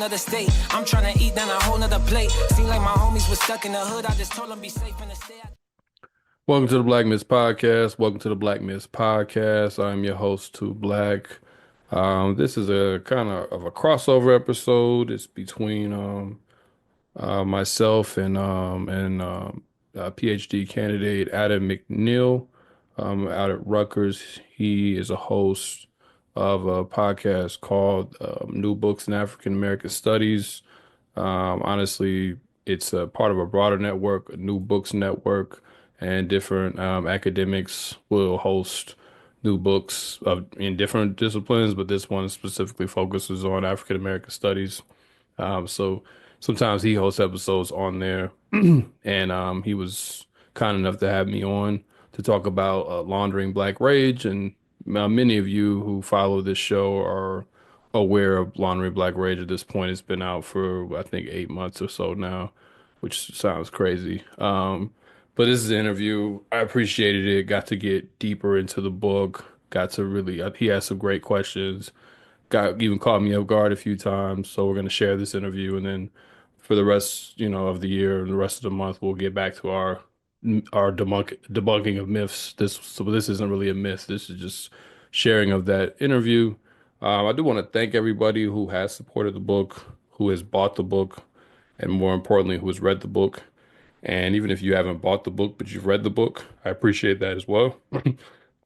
nother state. I'm trying to eat down a whole nother plate. Seem like my homies was stuck in the hood. I just told them be safe in the state. Welcome to the Black Miss Podcast. Welcome to the Black Miss Podcast. I'm your host, Too Black. This is a kind of a crossover episode. It's between myself and PhD candidate Adam McNeil out at Rutgers. He is a host of a podcast called New Books in African American Studies. Honestly, it's a part of a broader network, a New Books network, and different academics will host new books in different disciplines, but this one specifically focuses on African American studies. So sometimes he hosts episodes on there, and he was kind enough to have me on to talk about laundering Black rage. And many of you who follow this show are aware of laundering Black rage at this point. It's been out for I think 8 months or so now, which sounds crazy. But this is an interview. I appreciated it. Got to get deeper into the book. Got to really. He had some great questions got even caught me off guard a few times. So we're going to share this interview, and then for the rest, of the year and the rest of the month, we'll get back to our debunking of myths. This isn't really a myth. This is just sharing of that interview. I do want to thank everybody who has supported the book, who has bought the book, and more importantly, who has read the book. And even if you haven't bought the book, but you've read the book, I appreciate that as well.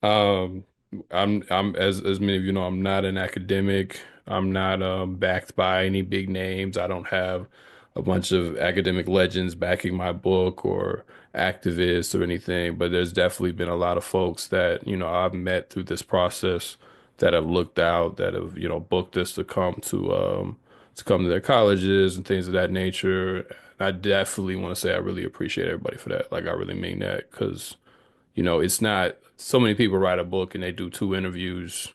Um, I'm as many of you know, I'm not an academic. I'm not backed by any big names. I don't have a bunch of academic legends backing my book or activists or anything, but there's definitely been a lot of folks that, I've met through this process that have looked out, that have, booked us to come to their colleges and things of that nature. I definitely want to say I really appreciate everybody for that. Like I really mean that because it's not so many people write a book and they do two interviews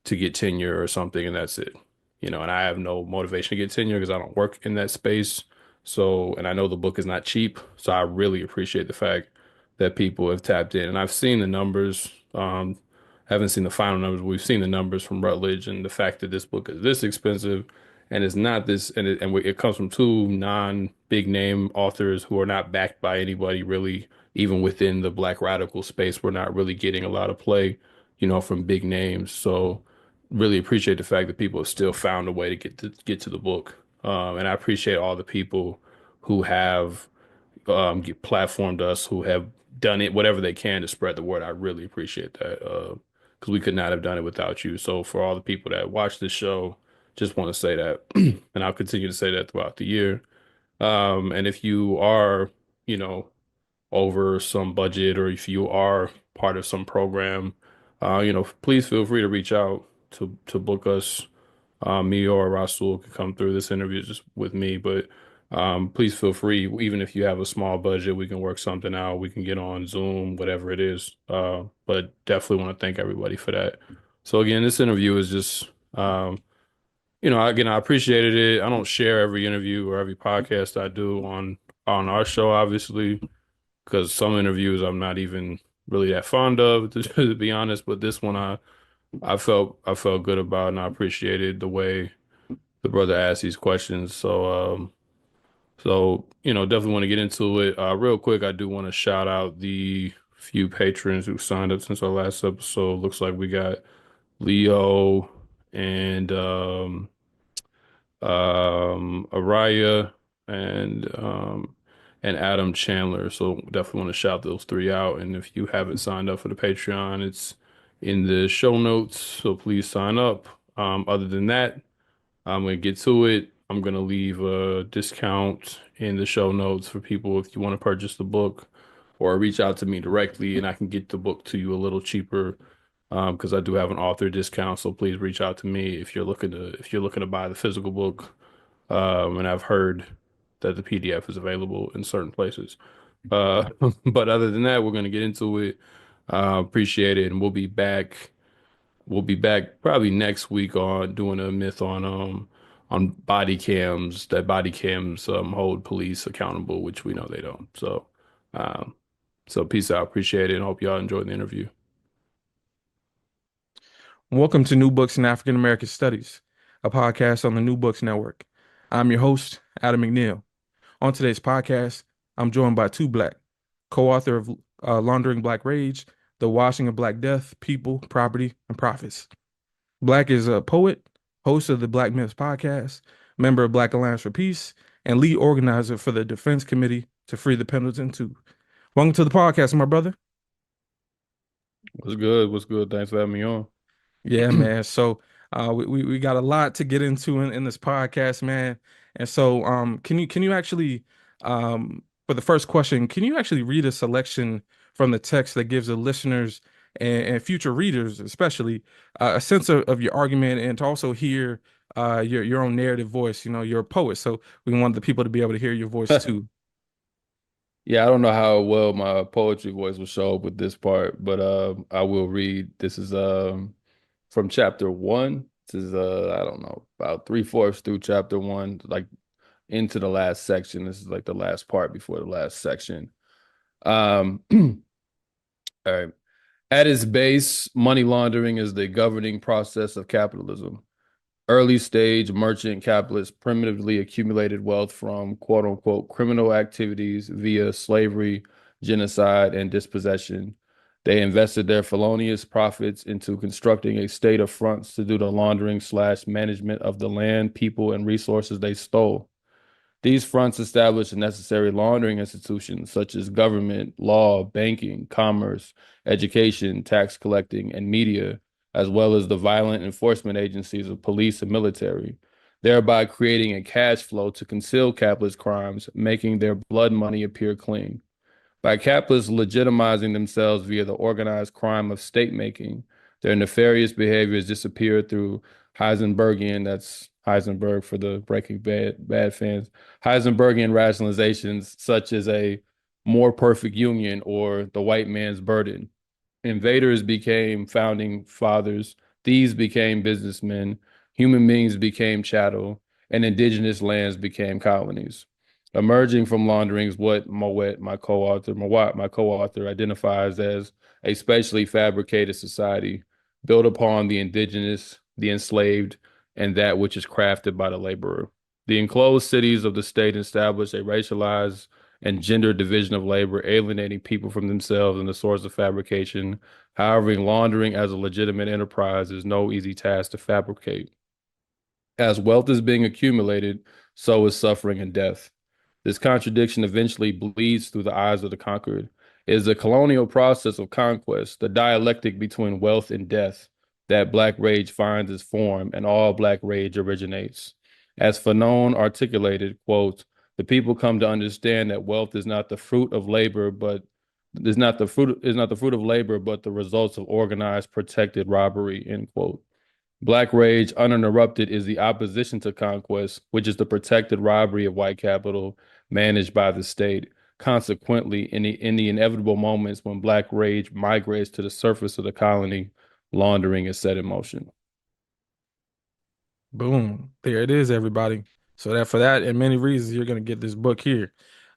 to get tenure or something, and that's it. And I have no motivation to get tenure because I don't work in that space. So, and I know the book is not cheap. So I really appreciate the fact that people have tapped in. And I've seen the numbers. Haven't seen the final numbers. We've seen the numbers from Rutledge and the fact that this book is this expensive and it's not this, it comes from two non-big name authors who are not backed by anybody really, even within the Black radical space. We're not really getting a lot of play, from big names. So really appreciate the fact that people have still found a way to get to the book. And I appreciate all the people who have platformed us, who have done it, whatever they can to spread the word. I really appreciate that because we could not have done it without you. So for all the people that watch this show, just want to say that, and I'll continue to say that throughout the year. And if you are, you know, over some budget or if you are part of some program, please feel free to reach out to book us. Me or Rasul could come through this interview just with me, but please feel free. Even if you have a small budget, we can work something out. We can get on Zoom, whatever it is. But definitely want to thank everybody for that. So again, this interview is just, again, I appreciated it. I don't share every interview or every podcast I do on our show, obviously, because some interviews I'm not even really that fond of, to be honest. But this one, I felt good about, and I appreciated the way the brother asked these questions. So definitely want to get into it. Real quick, I do want to shout out the few patrons who signed up since our last episode. Looks like we got Leo and Araya and and Adam Chandler. So definitely want to shout those three out. And if you haven't signed up for the Patreon, it's in the show notes. So please sign up. Other than that, I'm gonna get to it. I'm gonna leave a discount in the show notes for people if you want to purchase the book or reach out to me directly and I can get the book to you a little cheaper. Because I do have an author discount, so please reach out to me if you're looking to buy the physical book. And I've heard that the PDF is available in certain places. Uh, but other than that, we're gonna get into it. Appreciate it, and we'll be back. We'll be back probably next week on doing a myth on body cams, that body cams hold police accountable, which we know they don't. Um, so peace out. Appreciate it, and hope y'all enjoyed the interview. Welcome to New Books in African American Studies, a podcast on the New Books Network. I'm your host, Adam McNeil. On today's podcast, I'm joined by two black, co-author of Laundering Black Rage, The Washing of Black Death, People, Property, and Profits. Black is a poet, host of the Black Myths podcast, member of Black Alliance for Peace, and lead organizer for the Defense Committee to Free the Pendleton too. Welcome to the podcast, my brother. What's good? What's good? Thanks for having me on. Yeah, man. So we got a lot to get into in this podcast, man. And so can you actually for the first question, can you actually read a selection from the text that gives the listeners and future readers especially a sense of your argument and to also hear your own narrative voice? You know, you're a poet, so we want the people to be able to hear your voice too. Yeah, I don't know how well my poetry voice will show up with this part, but I will read. This is from chapter one. This is I don't know, about three-fourths through chapter one, like into the last section. This is like the last part before the last section. All right. At its base, money laundering is the governing process of capitalism. Early stage merchant capitalists primitively accumulated wealth from quote unquote criminal activities via slavery, genocide, and dispossession. They invested their felonious profits into constructing a state of fronts to do the laundering / management of the land, people, and resources they stole. These fronts established necessary laundering institutions such as government, law, banking, commerce, education, tax collecting, and media, as well as the violent enforcement agencies of police and military, thereby creating a cash flow to conceal capitalist crimes, making their blood money appear clean. By capitalists legitimizing themselves via the organized crime of state making, their nefarious behaviors disappear through Heisenbergian, that's Heisenberg for the Breaking Bad fans, Heisenbergian rationalizations such as a more perfect union or the white man's burden. Invaders became founding fathers, thieves became businessmen, human beings became chattel, and indigenous lands became colonies. Emerging from laundering is what my co-author identifies as a spatially fabricated society built upon the indigenous, the enslaved, and that which is crafted by the laborer. The enclosed cities of the state establish a racialized and gender division of labor, alienating people from themselves and the source of fabrication. However, laundering as a legitimate enterprise is no easy task to fabricate. As wealth is being accumulated, so is suffering and death. This contradiction eventually bleeds through the eyes of the conquered. It is the colonial process of conquest, the dialectic between wealth and death, that Black rage finds its form, and all Black rage originates. As Fanon articulated, quote, the people come to understand that wealth is not the fruit of labor, but is not the fruit of labor, but the results of organized, protected robbery, end quote. Black rage, uninterrupted, is the opposition to conquest, which is the protected robbery of white capital managed by the state. Consequently, in the inevitable moments when Black rage migrates to the surface of the colony, laundering is set in motion. Boom. There it is, everybody. So that for that and many reasons, you're gonna get this book here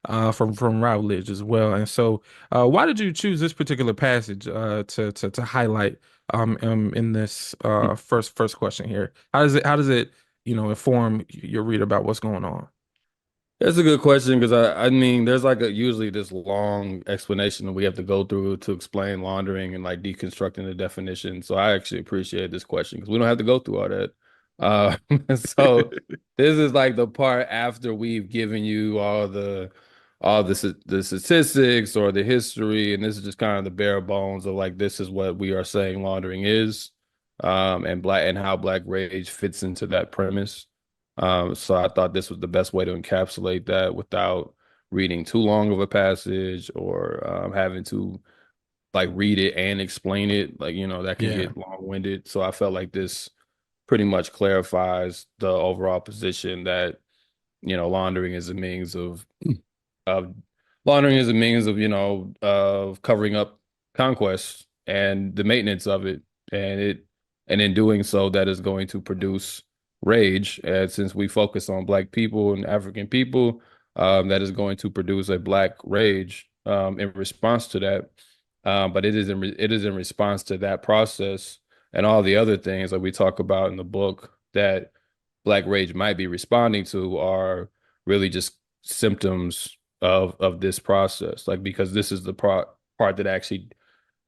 from Routledge as well. And so why did you choose this particular passage to highlight in this first question here? How does it inform your reader about what's going on? That's a good question because I mean there's like usually this long explanation that we have to go through to explain laundering and like deconstructing the definition. So I actually appreciate this question because we don't have to go through all that. So this is like the part after we've given you all the statistics or the history, and this is just kind of the bare bones of like this is what we are saying laundering is, and how Black rage fits into that premise. So I thought this was the best way to encapsulate that without reading too long of a passage or having to like read it and explain it. Like, that can Yeah. get long-winded. So I felt like this pretty much clarifies the overall position that, laundering is a means of laundering is a means of, of covering up conquest and the maintenance of it. And in doing so, that is going to produce rage. And since we focus on Black people and African people, that is going to produce a Black rage in response to that. But it is in response to that process and all the other things that we talk about in the book that Black rage might be responding to are really just symptoms of this process. Like because this is the part that actually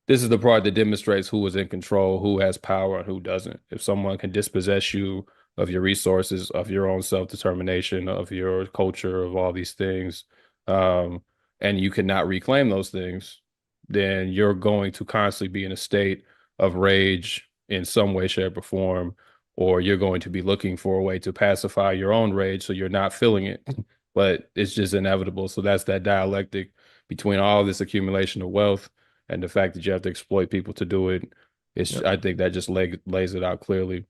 this is the part that demonstrates who is in control, who has power, and who doesn't. If someone can dispossess you of your resources, of your own self-determination, of your culture, of all these things, um, and you cannot reclaim those things, then you're going to constantly be in a state of rage in some way, shape, or form, or you're going to be looking for a way to pacify your own rage so you're not feeling it. But it's just inevitable. So that's that dialectic between all this accumulation of wealth and the fact that you have to exploit people to do it. It's Yep. I think that just lays it out clearly.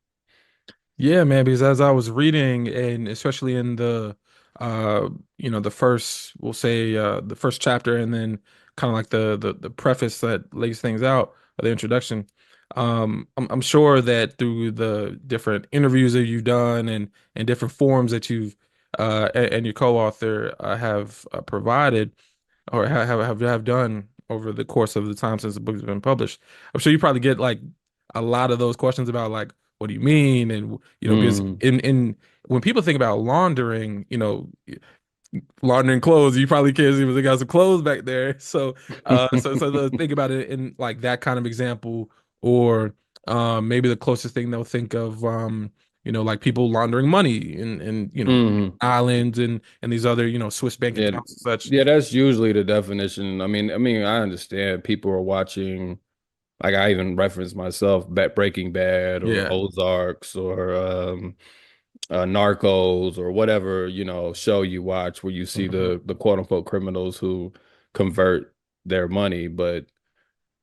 Yeah, man, because as I was reading, and especially in the uh the first, we'll say, the first chapter, and then kind of like the preface that lays things out, or the introduction. I'm sure that through the different interviews that you've done, and different forums that you've and your co-author have provided, or have done over the course of the time since the book has been published. I'm sure you probably get like a lot of those questions about like, what do you mean? And because Mm, in when people think about laundering, laundering clothes, you probably can't see, but they got some clothes back there. So so they'll think about it in like that kind of example, or maybe the closest thing they'll think of, like people laundering money in mm. islands, and these other, Swiss bank Yeah, accounts and such. yeah, that's usually the definition. I mean, I understand people are watching. Like I even reference myself, Breaking Bad or Yeah. Ozarks or Narcos or whatever, show you watch where you see Hmm. the quote unquote criminals who convert their money. But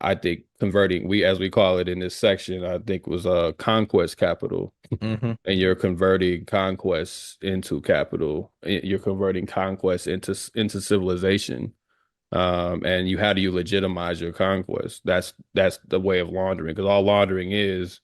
I think converting, we as we call it in this section, I think was conquest capital. Hmm. And you're converting conquest into capital. You're converting conquest into civilization. And how do you legitimize your conquest? That's the way of laundering, because all laundering is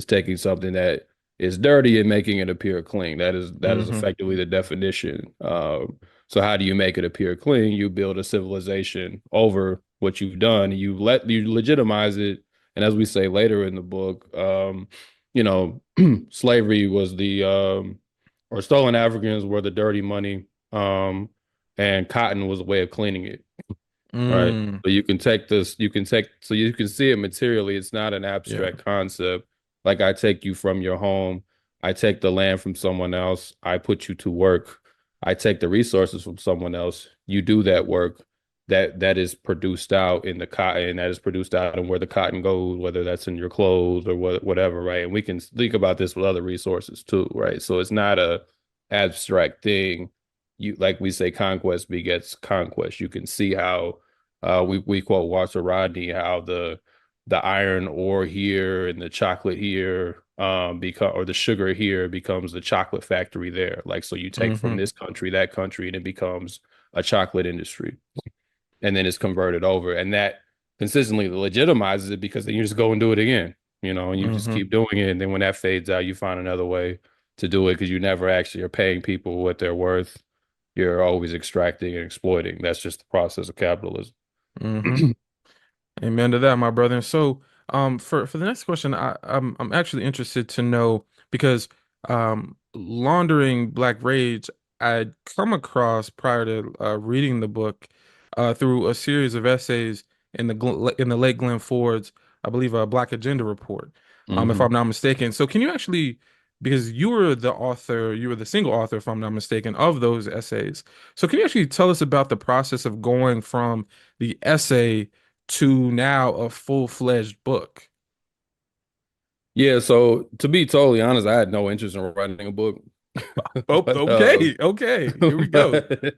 taking something that is dirty and making it appear clean. That is Hmm. effectively the definition. So how do you make it appear clean? You build a civilization over what you've done. You legitimize it, and as we say later in the book, you know, slavery was or stolen Africans were the dirty money, and cotton was a way of cleaning it. Right. Mm. So you can see it materially. It's not an Yeah. abstract concept. Like I take you from your home, I take the land from someone else, I put you to work. I take the resources from someone else, you do that work that is produced out in the cotton, that is produced out in where the cotton goes, whether that's in your clothes or whatever, right? And we can think about this with other resources too, right? So it's not a abstract thing. You like we say, conquest begets conquest. You can see how we quote Walter Rodney how the iron ore here and the chocolate here become or the sugar here becomes the chocolate factory there. Like so you take from Hmm. this country, that country, and it becomes a chocolate industry. And then it's converted over. And that consistently legitimizes it because then you just go and do it again, and you just Hmm. keep doing it. And then when that fades out, you find another way to do it because you never actually are paying people what they're worth. You're always extracting and exploiting. That's just the process of capitalism. Hmm. Amen to that, my brother. And so, for the next question, I'm actually interested to know, because laundering Black Rage, I'd come across prior to reading the book, through a series of essays in the late Glenn Ford's, I believe, Black Agenda report, if Hmm. I'm not mistaken. So, can you actually, because you were the single author, if I'm not mistaken, of those essays. So, can you actually tell us about the process of going from the essay to now a full-fledged book? Yeah, so to be totally honest, I had no interest in writing a book. Oh, but okay, okay. Here we go. but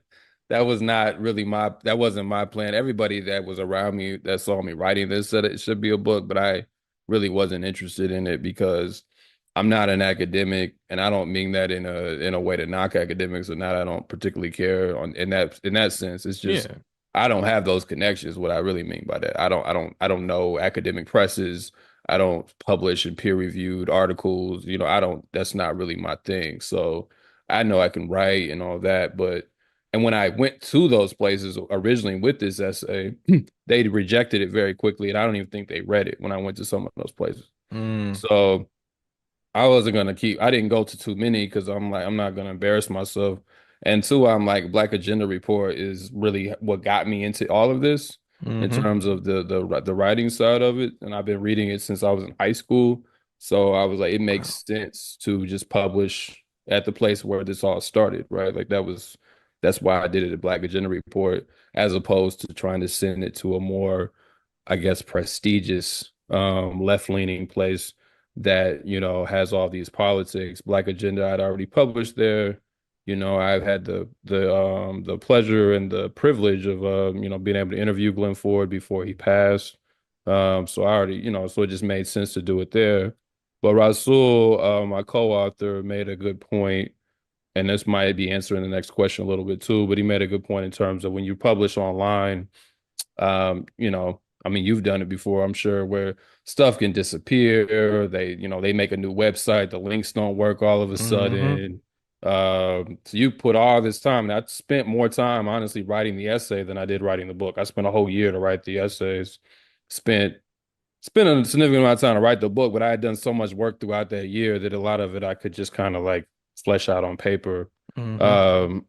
that wasn't my plan. Everybody that was around me that saw me writing this said it should be a book, but I really wasn't interested in it because I'm not an academic, and I don't mean that in a way to knock academics or not. I don't particularly care in that sense. It's just Yeah. I don't have those connections. What I really mean by that, I don't know academic presses. I don't publish in peer-reviewed articles. I don't. That's not really my thing. So I know I can write and all that, and when I went to those places originally with this essay, they rejected it very quickly, and I don't even think they read it when I went to some of those places. Mm. So I wasn't gonna keep. I didn't go to too many because I'm like I'm not gonna embarrass myself. And two, I'm like Black Agenda Report is really what got me into all of this in Mm-hmm. terms of the writing side of it. And I've been reading it since I was in high school. So I was like, it makes Wow. sense to just publish at the place where this all started, right? Like that's why I did it at Black Agenda Report, as opposed to trying to send it to a more, I guess, prestigious left-leaning place that, has all these politics. Black Agenda I'd already published there. I've had the pleasure and the privilege of being able to interview Glenn Ford before he passed. So I already, so it just made sense to do it there. But Rasul, my co-author, made a good point, and this might be answering the next question a little bit too, but he made a good point in terms of when you publish online, I mean, you've done it before, I'm sure, where stuff can disappear. They make a new website, the links don't work all of a Mm-hmm. sudden. So you put all this time, and I spent more time, honestly, writing the essay than I did writing the book. I spent a whole year to write the essays, spent spent a significant amount of time to write the book, but I had done so much work throughout that year that a lot of it I could just kind of like flesh out on paper. Mm-hmm.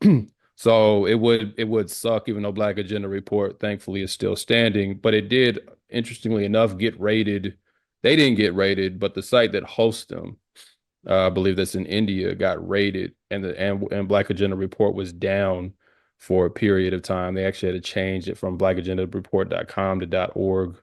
Um, so it would suck, even though Black Agenda Report thankfully is still standing, but it did, interestingly enough, get rated. They didn't get rated, but the site that hosts them, I believe that's in India, got raided, and Black Agenda Report was down for a period of time. They actually had to change it from blackagendareport.com to .org.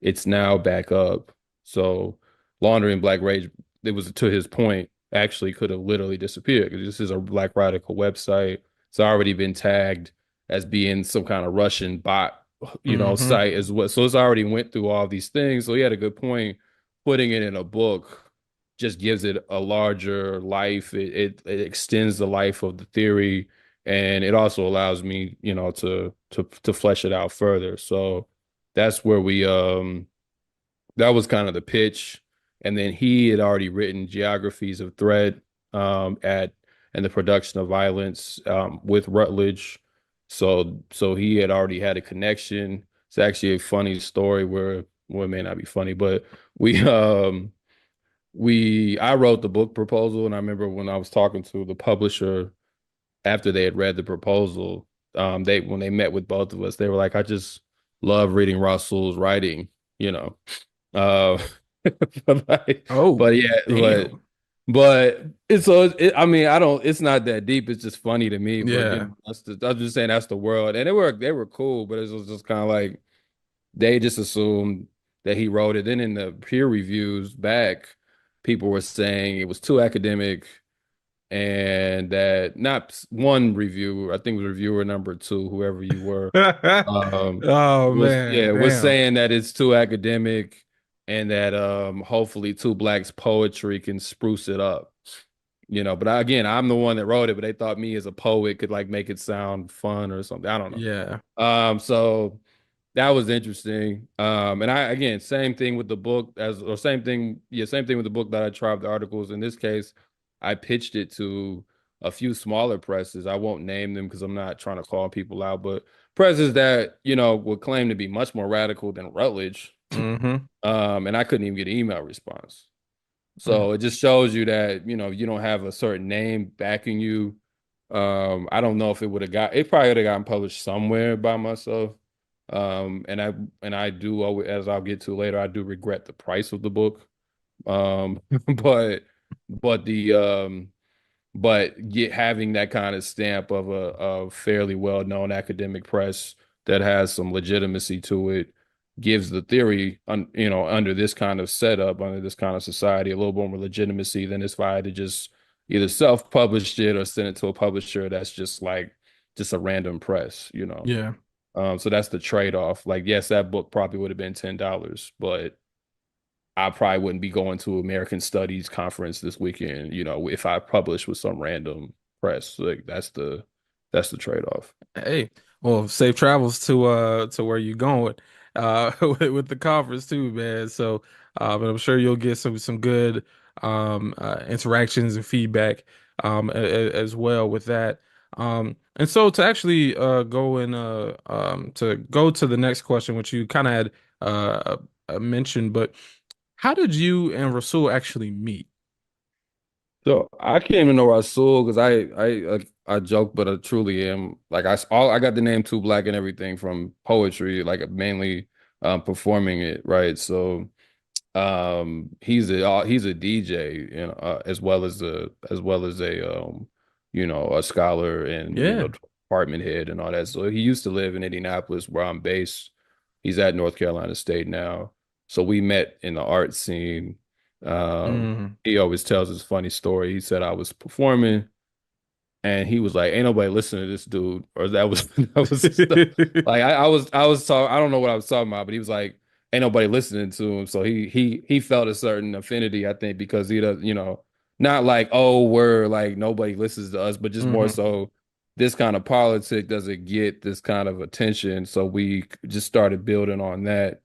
It's now back up. So laundering black rage, it was, to his point, actually could have literally disappeared because this is a black radical website. It's already been tagged as being some kind of Russian bot, Mm-hmm. site as well. So it's already went through all these things. So he had a good point. Putting it in a book just gives it a larger life. It extends the life of the theory, and it also allows me, to flesh it out further. So that's where that was kind of the pitch. And then he had already written Geographies of Threat at and the Production of Violence with Rutledge. So he had already had a connection. It's actually a funny story where, well, it may not be funny, but we I wrote the book proposal, and I remember when I was talking to the publisher after they had read the proposal, they when they met with both of us, they were like, I just love reading Russell's writing, you know. Uh but, Oh, but yeah, damn. but I mean, I don't, it's not that deep, it's just funny to me. But Yeah. I'm just saying that's the world. And they were cool, but it was just kind of like they just assumed that he wrote it. Then in the peer reviews back, people were saying it was too academic, and that not one reviewer, I think it was reviewer number two, whoever you were, Oh was, man, yeah, was damn. saying that it's too academic, and that hopefully Two Blacks poetry can spruce it up. But again, I'm the one that wrote it, but they thought me as a poet could like make it sound fun or something. I don't know. Yeah. So that was interesting. And I, again, same thing with the book, or same thing, yeah, same thing with the book that I tried the articles. In this case, I pitched it to a few smaller presses. I won't name them because I'm not trying to call people out, but presses that, would claim to be much more radical than Rutledge. Mm-hmm. And I couldn't even get an email response. So it just shows you that, you don't have a certain name backing you. I don't know if it probably would have gotten published somewhere by myself. And I do, as I'll get to later, I do regret the price of the book. Um, but but the but having that kind of stamp of a fairly well-known academic press that has some legitimacy to it gives the theory, under this kind of setup, under this kind of society, a little more legitimacy than if I had to just either self-publish it or send it to a publisher that's just a random press. Yeah. So that's the trade-off. Like, yes, that book probably would have been $10, but I probably wouldn't be going to American Studies conference this weekend, if I published with some random press. Like that's the trade-off. Hey, well, safe travels to where you going with the conference too, man. So but I'm sure you'll get some good interactions and feedback as well with that. And so to actually go and to go to the next question, which you kind of had mentioned, but how did you and Rasul actually meet? So I can't even know where I saw because I joke, but I truly am like I got the name Too Black and everything from poetry, like mainly performing it, right? So he's a DJ, you know, as well as a a scholar and Yeah. department head and all that. So he used to live in Indianapolis where I'm based. He's at North Carolina State now. So we met in the art scene. Mm. He always tells this funny story. He said I was performing and he was like, "Ain't nobody listening to this dude," or that was that was his stuff. Like I was talking. I don't know what I was talking about, but he was like, "Ain't nobody listening to him." So he felt a certain affinity, I think, because he does, not like, oh, we're like nobody listens to us, but just more Hmm. so this kind of politic doesn't get this kind of attention. So we just started building on that,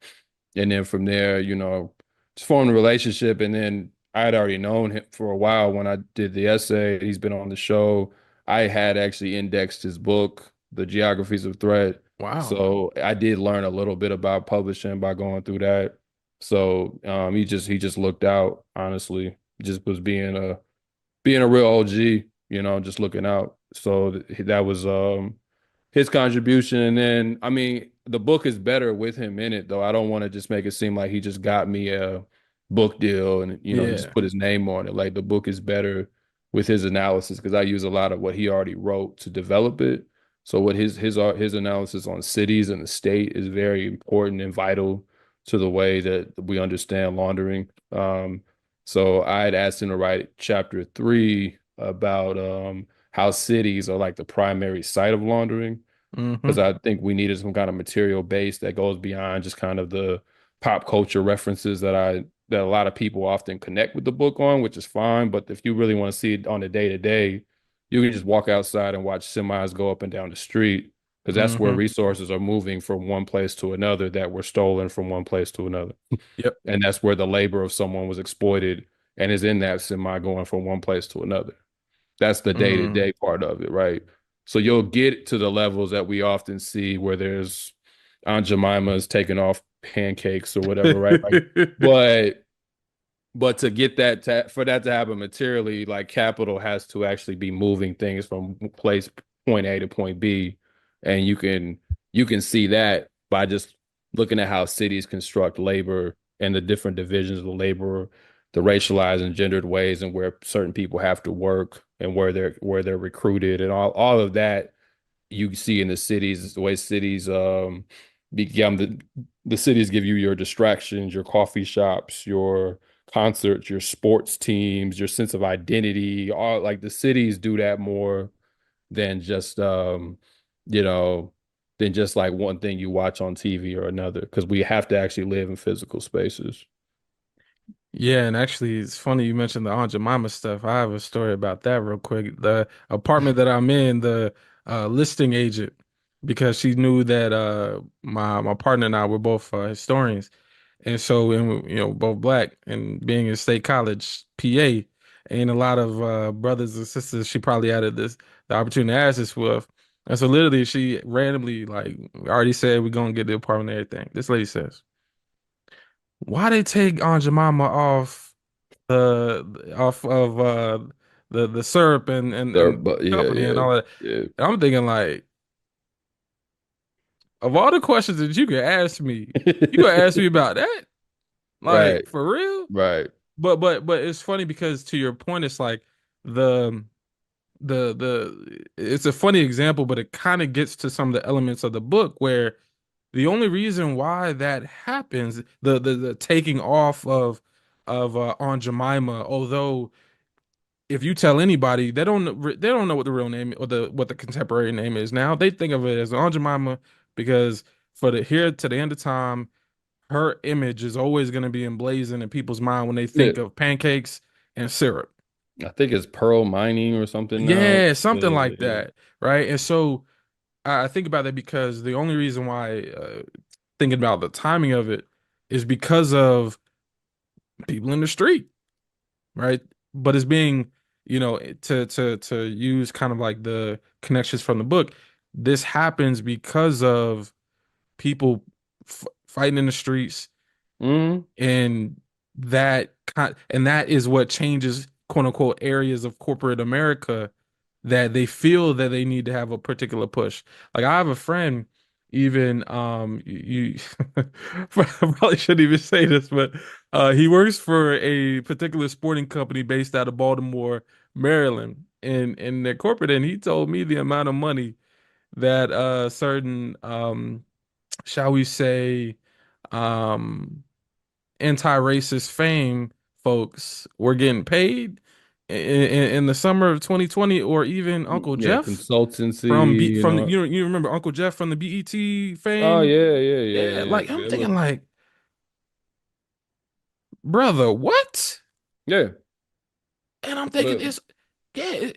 and then from there, just formed a relationship, and then I had already known him for a while when I did the essay. He's been on the show. I had actually indexed his book, The Geographies of Threat. Wow. So I did learn a little bit about publishing by going through that. So he just looked out, honestly. He just was being a real OG, just looking out. So that was his contribution. And then, I mean, the book is better with him in it, though. I don't want to just make it seem like he just got me a book deal and, just Yeah. put his name on it. Like the book is better with his analysis because I use a lot of what he already wrote to develop it. So what his analysis on cities and the state is very important and vital to the way that we understand laundering. So I had asked him to write chapter 3 about how cities are like the primary site of laundering because Hmm. I think we needed some kind of material base that goes beyond just kind of the pop culture references that a lot of people often connect with the book on, which is fine. But if you really want to see it on a day to day, you can just walk outside and watch semis go up and down the street because that's where Hmm. resources are moving from one place to another that were stolen from one place to another. Yep. And that's where the labor of someone was exploited and is in that semi going from one place to another. That's the day to Mm. day part of it, right? So you'll get to the levels that we often see where there's Aunt Jemima's taking off pancakes or whatever, right? Like, but to get for that to happen materially, like capital has to actually be moving things from place point A to point B, and you can see that by just looking at how cities construct labor and the different divisions of the labor, the racialized and gendered ways, and where certain people have to work and where they're recruited, and all of that you see in the cities, the way cities become the cities give you your distractions, your coffee shops, your concerts, your sports teams, your sense of identity. All like the cities do that more than just you know, than just like one thing you watch on TV or another, because we have to actually live in physical spaces. Yeah, and actually, it's funny you mentioned the Aunt Jemima stuff. I have a story about that real quick. The apartment that I'm in, the listing agent, because she knew that my partner and I were both historians, and so and both black, and being in State College, PA, ain't a lot of brothers and sisters she probably had the opportunity to ask this with, and so literally she randomly like already said we're gonna get the apartment and everything. This lady says, "Why they take Aunt Jemima off of the syrup and But yeah, company and yeah, all that?" yeah. And I'm thinking like, of all the questions that you could ask me, you gonna ask me about that? Right, Like for real? right. But it's funny because to your point, it's like the it's a funny example, but it kind of gets to some of the elements of the book where the only reason why that happens, the taking off of Aunt Jemima, although if you tell anybody, they don't know what the real name or the what the contemporary name is now. They think of it as Aunt Jemima because for the here to the end of time, her image is always going to be emblazoned in people's mind when they Yeah, think of pancakes and syrup. I think it's pearl mining or something now. Yeah, something Yeah, like yeah. that, right? And so I think about that because the only reason why thinking about the timing of it is because of people in the street, right? But it's being, to use kind of like the connections from the book. This happens because of people fighting in the streets, Mhm. and that is what changes quote unquote areas of corporate America that they feel that they need to have a particular push. Like I have a friend, even you I probably shouldn't even say this, but he works for a particular sporting company based out of Baltimore, Maryland, in their corporate, and he told me the amount of money that certain shall we say um anti-racist fame folks were getting paid in the summer of 2020, or even Uncle Yeah, Jeff from consultancy, you remember Uncle Jeff from the BET Oh fame? yeah, yeah, yeah, Yeah, yeah. like I'm It was thinking like, brother, what? yeah, And I'm thinking but it's yeah,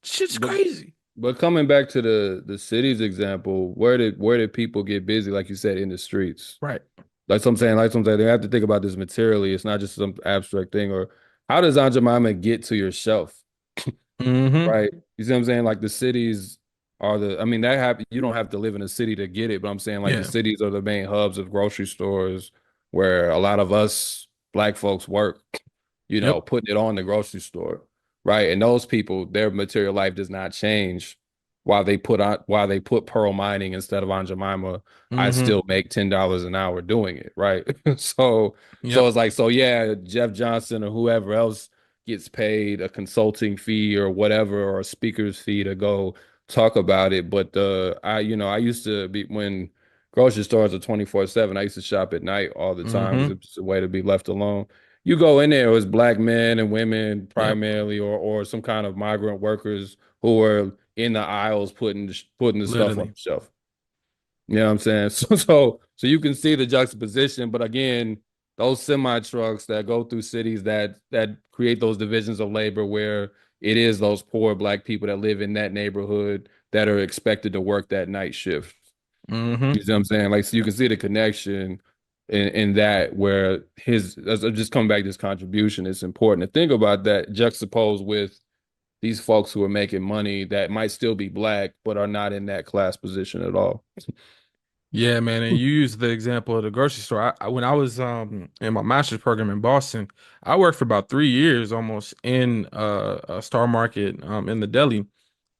shit's but crazy. but coming back to the city's example, where did people get busy, like you said, in the streets? Right. Like I'm saying, they have to think about this materially. It's not just some abstract thing. Or how does Aunt Jemima get to your shelf? Mm-hmm. Right. You see what I'm saying? Like the cities are I mean, that happen. You don't have to live in a city to get it, but I'm saying like the Yeah. cities are the main hubs of grocery stores where a lot of us black folks work, Yep. putting it on the grocery store. Right. And those people, their material life does not change while they put pearl mining instead of Aunt Jemima. I Mm-hmm. still make $10 an hour doing it. Right. So Yep. it's like, so yeah, Jeff Johnson or whoever else gets paid a consulting fee or whatever, or a speaker's fee to go talk about it. But I used to be when grocery stores are 24/7. I used to shop at night all the time because Mm-hmm. it's just a way to be left alone. You go in there, it was black men and women Yep. primarily, or some kind of migrant workers who were in the aisles putting the stuff on Literally. the shelf. You know what I'm saying? So you can see the juxtaposition, but again, those semi trucks that go through cities that create those divisions of labor where it is those poor black people that live in that neighborhood that are expected to work that night shift. Mm-hmm. You see what I'm saying? Like, so you can see the connection in that where just coming back to his contribution, it's important to think about that juxtaposed with these folks who are making money that might still be black, but are not in that class position at all. Yeah, man. And you use the example of the grocery store. When I was in my master's program in Boston, I worked for about 3 years almost in a Star Market in the deli.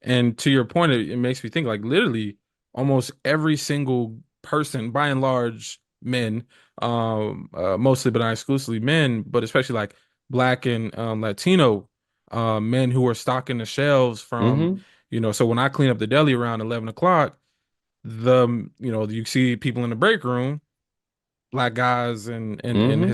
And to your point, it makes me think like literally almost every single person, by and large, men, mostly but not exclusively men, but especially like black and Latino men who are stocking the shelves from, Hmm. so when I clean up the deli around 11 o'clock, you see people in the break room, black guys and Hmm.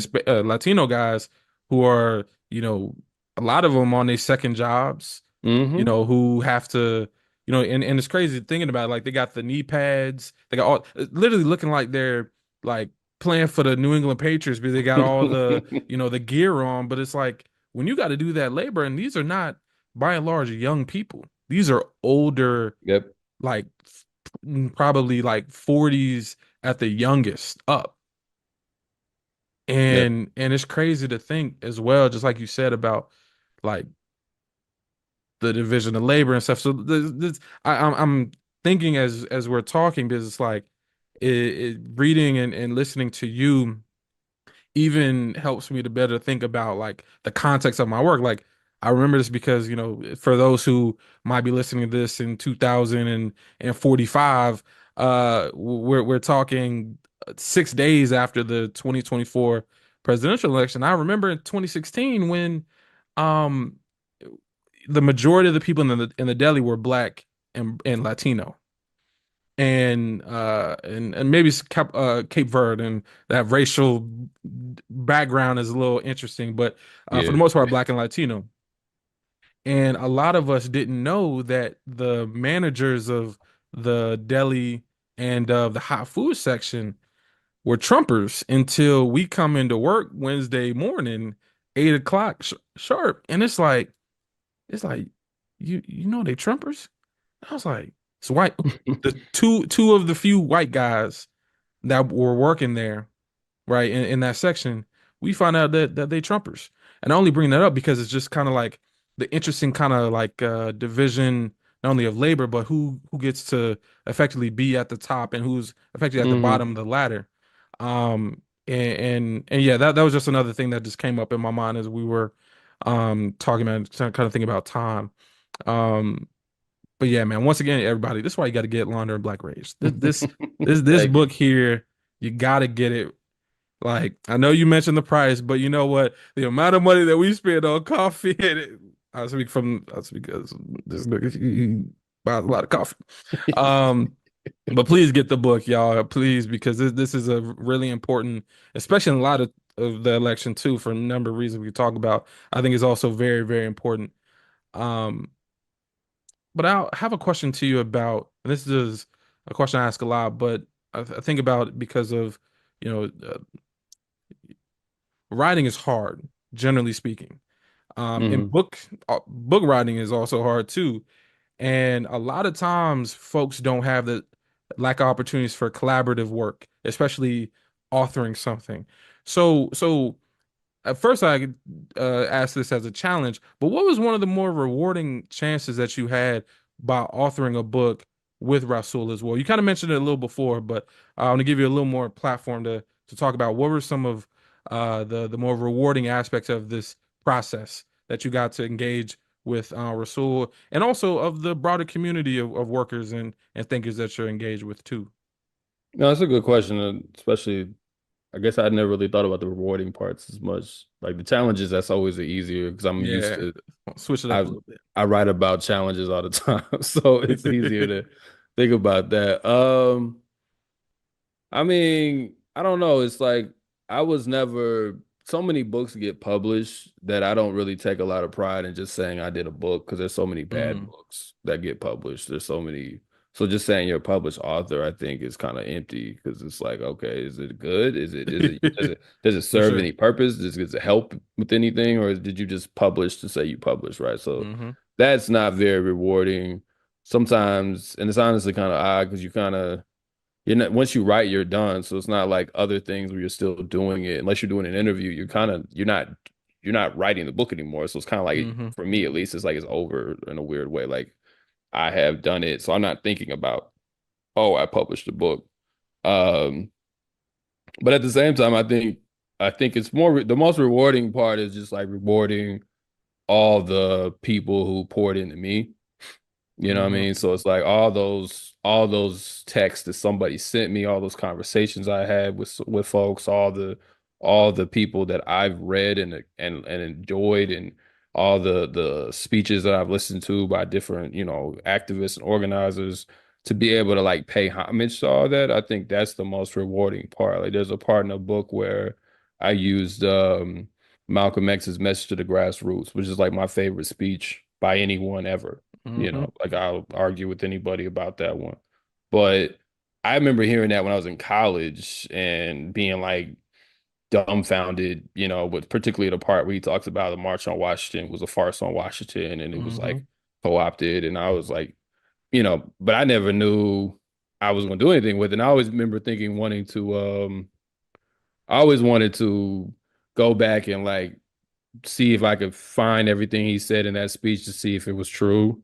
Latino guys who are, a lot of them on their second jobs, Hmm. who have to, and it's crazy thinking about it, like they got the knee pads, they got all literally looking like they're like playing for the New England Patriots because they got all the, the gear on, but it's like when you got to do that labor, and these are not by and large young people. These are older, Yep. like probably like 40s at the youngest up. Yep. And it's crazy to think as well, just like you said about like the division of labor and stuff. So I'm thinking as we're talking, because it's like reading and listening to you even helps me to better think about like the context of my work. Like I remember this because, for those who might be listening to this in 2045, we're talking 6 days after the 2024 presidential election. I remember in 2016 when um the majority of the people in the deli were black and Latino, and maybe it's Cape Verde, and that racial background is a little interesting, but for the Yeah. most part, black and Latino. And a lot of us didn't know that the managers of the deli and of the hot food section were Trumpers until we come into work Wednesday morning, 8 o'clock sharp, and it's like you know they Trumpers. I was like, it's white. The two of the few white guys that were working there, right, in that section, we found out that they Trumpers. And I only bring that up because it's just kind of like the interesting kind of like division not only of labor, but who gets to effectively be at the top and who's effectively at the Hmm. bottom of the ladder. And yeah, that was just another thing that just came up in my mind as we were talking about kind of thinking about time. Um, but yeah, man, once again, everybody, this is why you got to get Laundering Black Rage. This Thank you. book here, you got to get it. Like, I know you mentioned the price, but you know what? The amount of money that we spend on coffee, I speak as this nigga, he buys a lot of coffee. Um, but please get the book, y'all, please, because this is a really important, especially in a lot of the election too, for a number of reasons we talk about. I think it's also very, very important. Um, but I'll have a question to you about, and this is a question I ask a lot, but I think about it because of, you know, writing is hard, generally speaking. And Hmm. book writing is also hard too. And a lot of times folks don't have the lack of opportunities for collaborative work, especially authoring something. So at first I asked this as a challenge, but what was one of the more rewarding chances that you had by authoring a book with Rasul as well? You kind of mentioned it a little before, but I want to give you a little more platform to talk about what were some of the more rewarding aspects of this process that you got to engage with Rasul and also of the broader community of workers and thinkers that you're engaged with too. No, that's a good question, especially I guess I never really thought about the rewarding parts as much. Like the challenges, that's always the easier because I'm used Yeah, to switch it up a I little bit. I write about challenges all the time, so it's easier to think about that. I mean, I don't know. It's like I was never so many books get published that I don't really take a lot of pride in just saying I did a book because there's so many bad Mm, books that get published. There's so many. So just saying you're a published author, I think is kind of empty because it's like, okay, is it good? Does it for serve sure. any purpose? Does it help with anything, or did you just publish to say you published, right? So Hmm. that's not very rewarding sometimes, and it's honestly kind of odd because you kind of you're not once you write, you're done. So it's not like other things where you're still doing it. Unless you're doing an interview, you're not writing the book anymore. So it's kind of like Hmm. for me at least, it's like it's over in a weird way. Like I have done it. So I'm not thinking about, oh, I published a book. Um, but at the same time, I think it's more the most rewarding part is just like rewarding all the people who poured into me. You know what I Hmm. mean? So it's like all those texts that somebody sent me, all those conversations I had with folks, all the people that I've read and enjoyed, and all the speeches that I've listened to by different, activists and organizers to be able to like pay homage to all that, I think that's the most rewarding part. Like there's a part in the book where I used Malcolm X's message to the grassroots, which is like my favorite speech by anyone ever. Hmm. Like I'll argue with anybody about that one. But I remember hearing that when I was in college and being like dumbfounded, with particularly the part where he talks about the March on Washington was a farce on Washington and it was like Hmm. co-opted. And I was like, but I never knew I was going to do anything with it. And I always remember thinking I always wanted to go back and like see if I could find everything he said in that speech to see if it was true,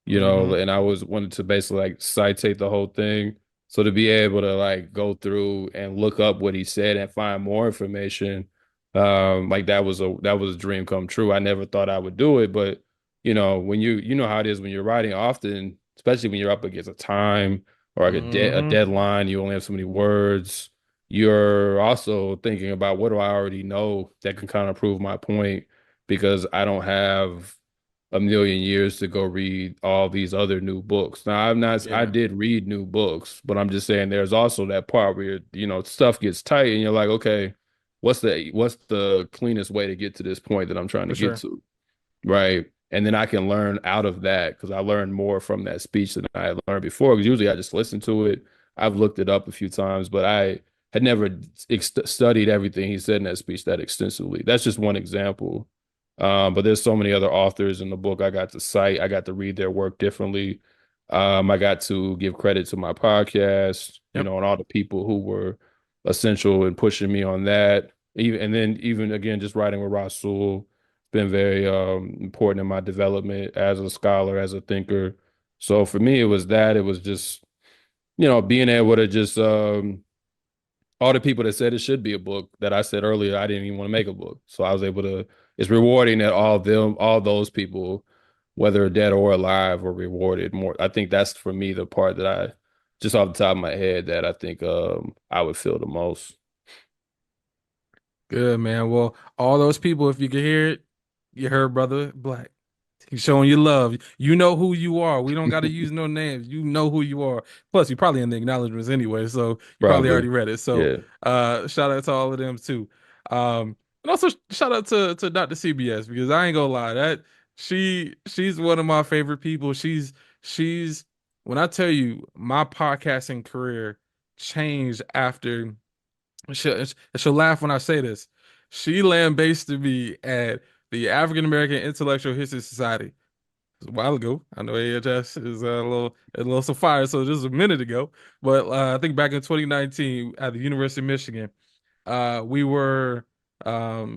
Hmm. and I was wanted to basically like citate the whole thing. So to be able to like go through and look up what he said and find more information, like that was a dream come true. I never thought I would do it, but when you know how it is when you're writing often, especially when you're up against a time or like a Hmm. deadline, you only have so many words. You're also thinking about what do I already know that can kind of prove my point because I don't have a million years to go read all these other new books. Now, I Yeah, did read new books, but I'm just saying there's also that part where, stuff gets tight and you're like, okay, what's the cleanest way to get to this point that I'm trying to for get sure. to? Right. And then I can learn out of that because I learned more from that speech than I had learned before. Because usually I just listen to it. I've looked it up a few times, but I had never studied everything he said in that speech that extensively. That's just one example. But there's so many other authors in the book I got to cite. I got to read their work differently. I got to give credit to my podcast, Yep. and all the people who were essential in pushing me on that. Even again, just writing with Rasul been very important in my development as a scholar, as a thinker. So for me, it was that. It was just, being able to just all the people that said it should be a book that I said earlier, I didn't even want to make a book. So I was able to, it's rewarding that all those people, whether dead or alive, were rewarded more. I think that's for me the part that I, just off the top of my head, that I think I would feel the most. Good, man. Well, all those people, if you can hear it, you heard Brother Black. He's showing you love. You know who you are. We don't got to use no names. You know who you are. Plus, you probably in the acknowledgments anyway, so you probably already Probably. read it. So, Yeah. shout out to all of them too. And also shout out to Dr. CBS because I ain't gonna lie, that she's one of my favorite people. She's when I tell you my podcasting career changed after she'll laugh when I say this. She lambasted me at the African American Intellectual History Society. It was a while ago. I know AHS is a little so fire, so this was a minute ago. But I think back in 2019 at the University of Michigan, we were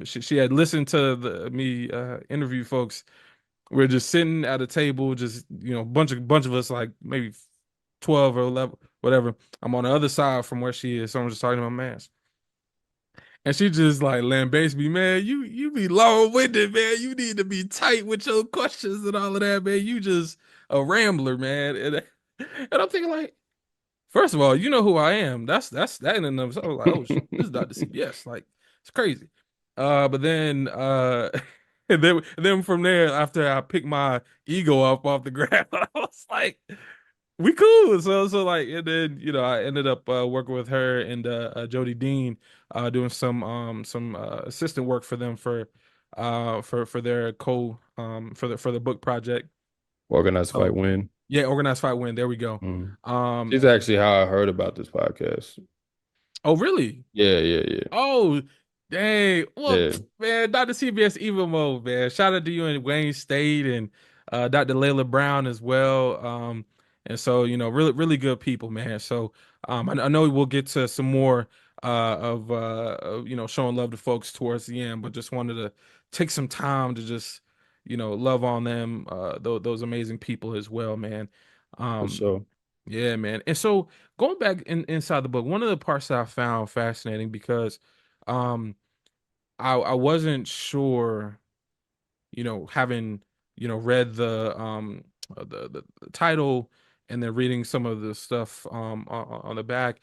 she had listened to me interview folks. We are just sitting at a table, just bunch of us, like maybe 12 or 11, whatever. I'm on the other side from where she is, so I'm just talking to my man. And she just like lambasted me, man. You be long-winded, man. You need to be tight with your questions and all of that, man. You just a rambler, man. And I'm thinking like, first of all, you know who I am. That's that in and of itself. I was like, oh, this is Dr. CBS. Like, it's crazy. But then and then from there, after I picked my ego up off the ground, I was like, we cool. So like, and then I ended up working with her and Jody Dean, doing some assistant work for them for their for the book project. Organized Fight So Win. yeah, organized fight win. There we go. Mm. Um, She's actually how I heard about this podcast. oh really? Yeah, yeah, yeah. Oh, dang. Well, Yeah. man, Dr. CBS even more, man. Shout out to you and Wayne State and Dr. Layla Brown as well. And so, really, really good people, man. So, I know we'll get to some more of showing love to folks towards the end, but just wanted to take some time to just, love on them, those amazing people as well, man. For Um, sure. yeah, man. And so going back inside the book, one of the parts that I found fascinating because um I wasn't sure, having, read the title and then reading some of the stuff on the back,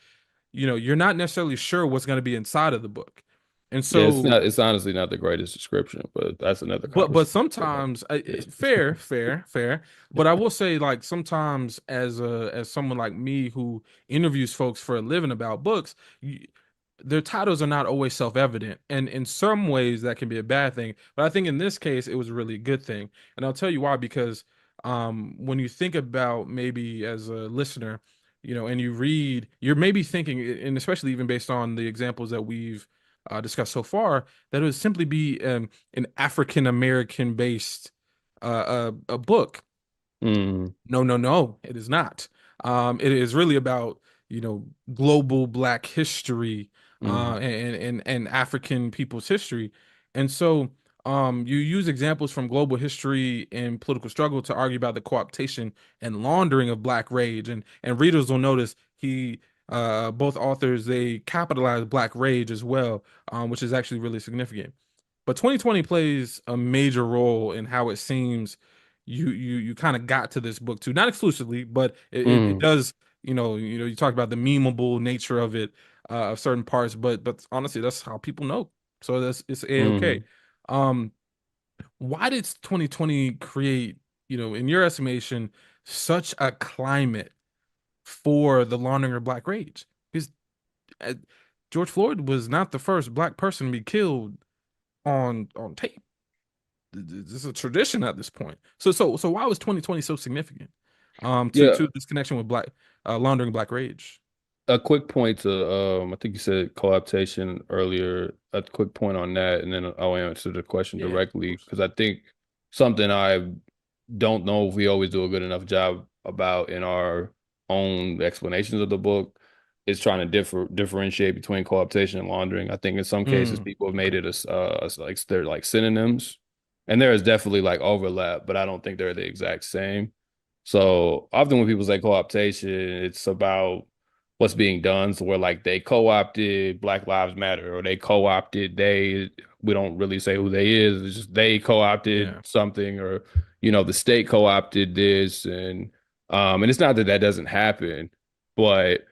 you're not necessarily sure what's going to be inside of the book. And Yeah, it's so not. It's honestly not the greatest description, but that's another but conversation. sometimes fair, but I will say like sometimes as someone like me who interviews folks for a living about books, their titles are not always self-evident, and in some ways that can be a bad thing, but I think in this case it was really a good thing, and I'll tell you why. Because when you think about, maybe as a listener, and you read, you're maybe thinking, and especially even based on the examples that we've discussed so far, that it would simply be an African American based a book. Mm, No, no, no, it is not. It is really about, global Black history, mm, and African people's history. And so you use examples from global history and political struggle to argue about the co-optation and laundering of Black rage. And readers will notice both authors, they capitalize Black rage as well, which is actually really significant. But 2020 plays a major role in how it seems you kind of got to this book too. Not exclusively, but it mm, does, you talk about the memeable nature of it, of certain parts, but honestly, that's how people know. So it's a-okay. mm. Um, why did 2020 create, in your estimation, such a climate for the laundering of Black rage? Because uh, George Floyd was not the first Black person to be killed on tape. This is a tradition at this point. So why was 2020 so significant? Yeah, To this connection with Black laundering Black rage. a quick point to I think you said co-optation earlier. A quick point on that, and then I'll answer the question Yeah, of directly course. because I think something I don't know if we always do a good enough job about in our own explanations of the book is trying to differentiate between co-optation and laundering. I think in some cases Mm, people have made it as like they're like synonyms, and there is definitely like overlap, but I don't think they're the exact same. So often when people say co-optation, it's about what's being done. So where like they co-opted Black Lives Matter, or they co-opted we don't really say who they is. It's just they co-opted Yeah. something, or the state co-opted this, and it's not that that doesn't happen, but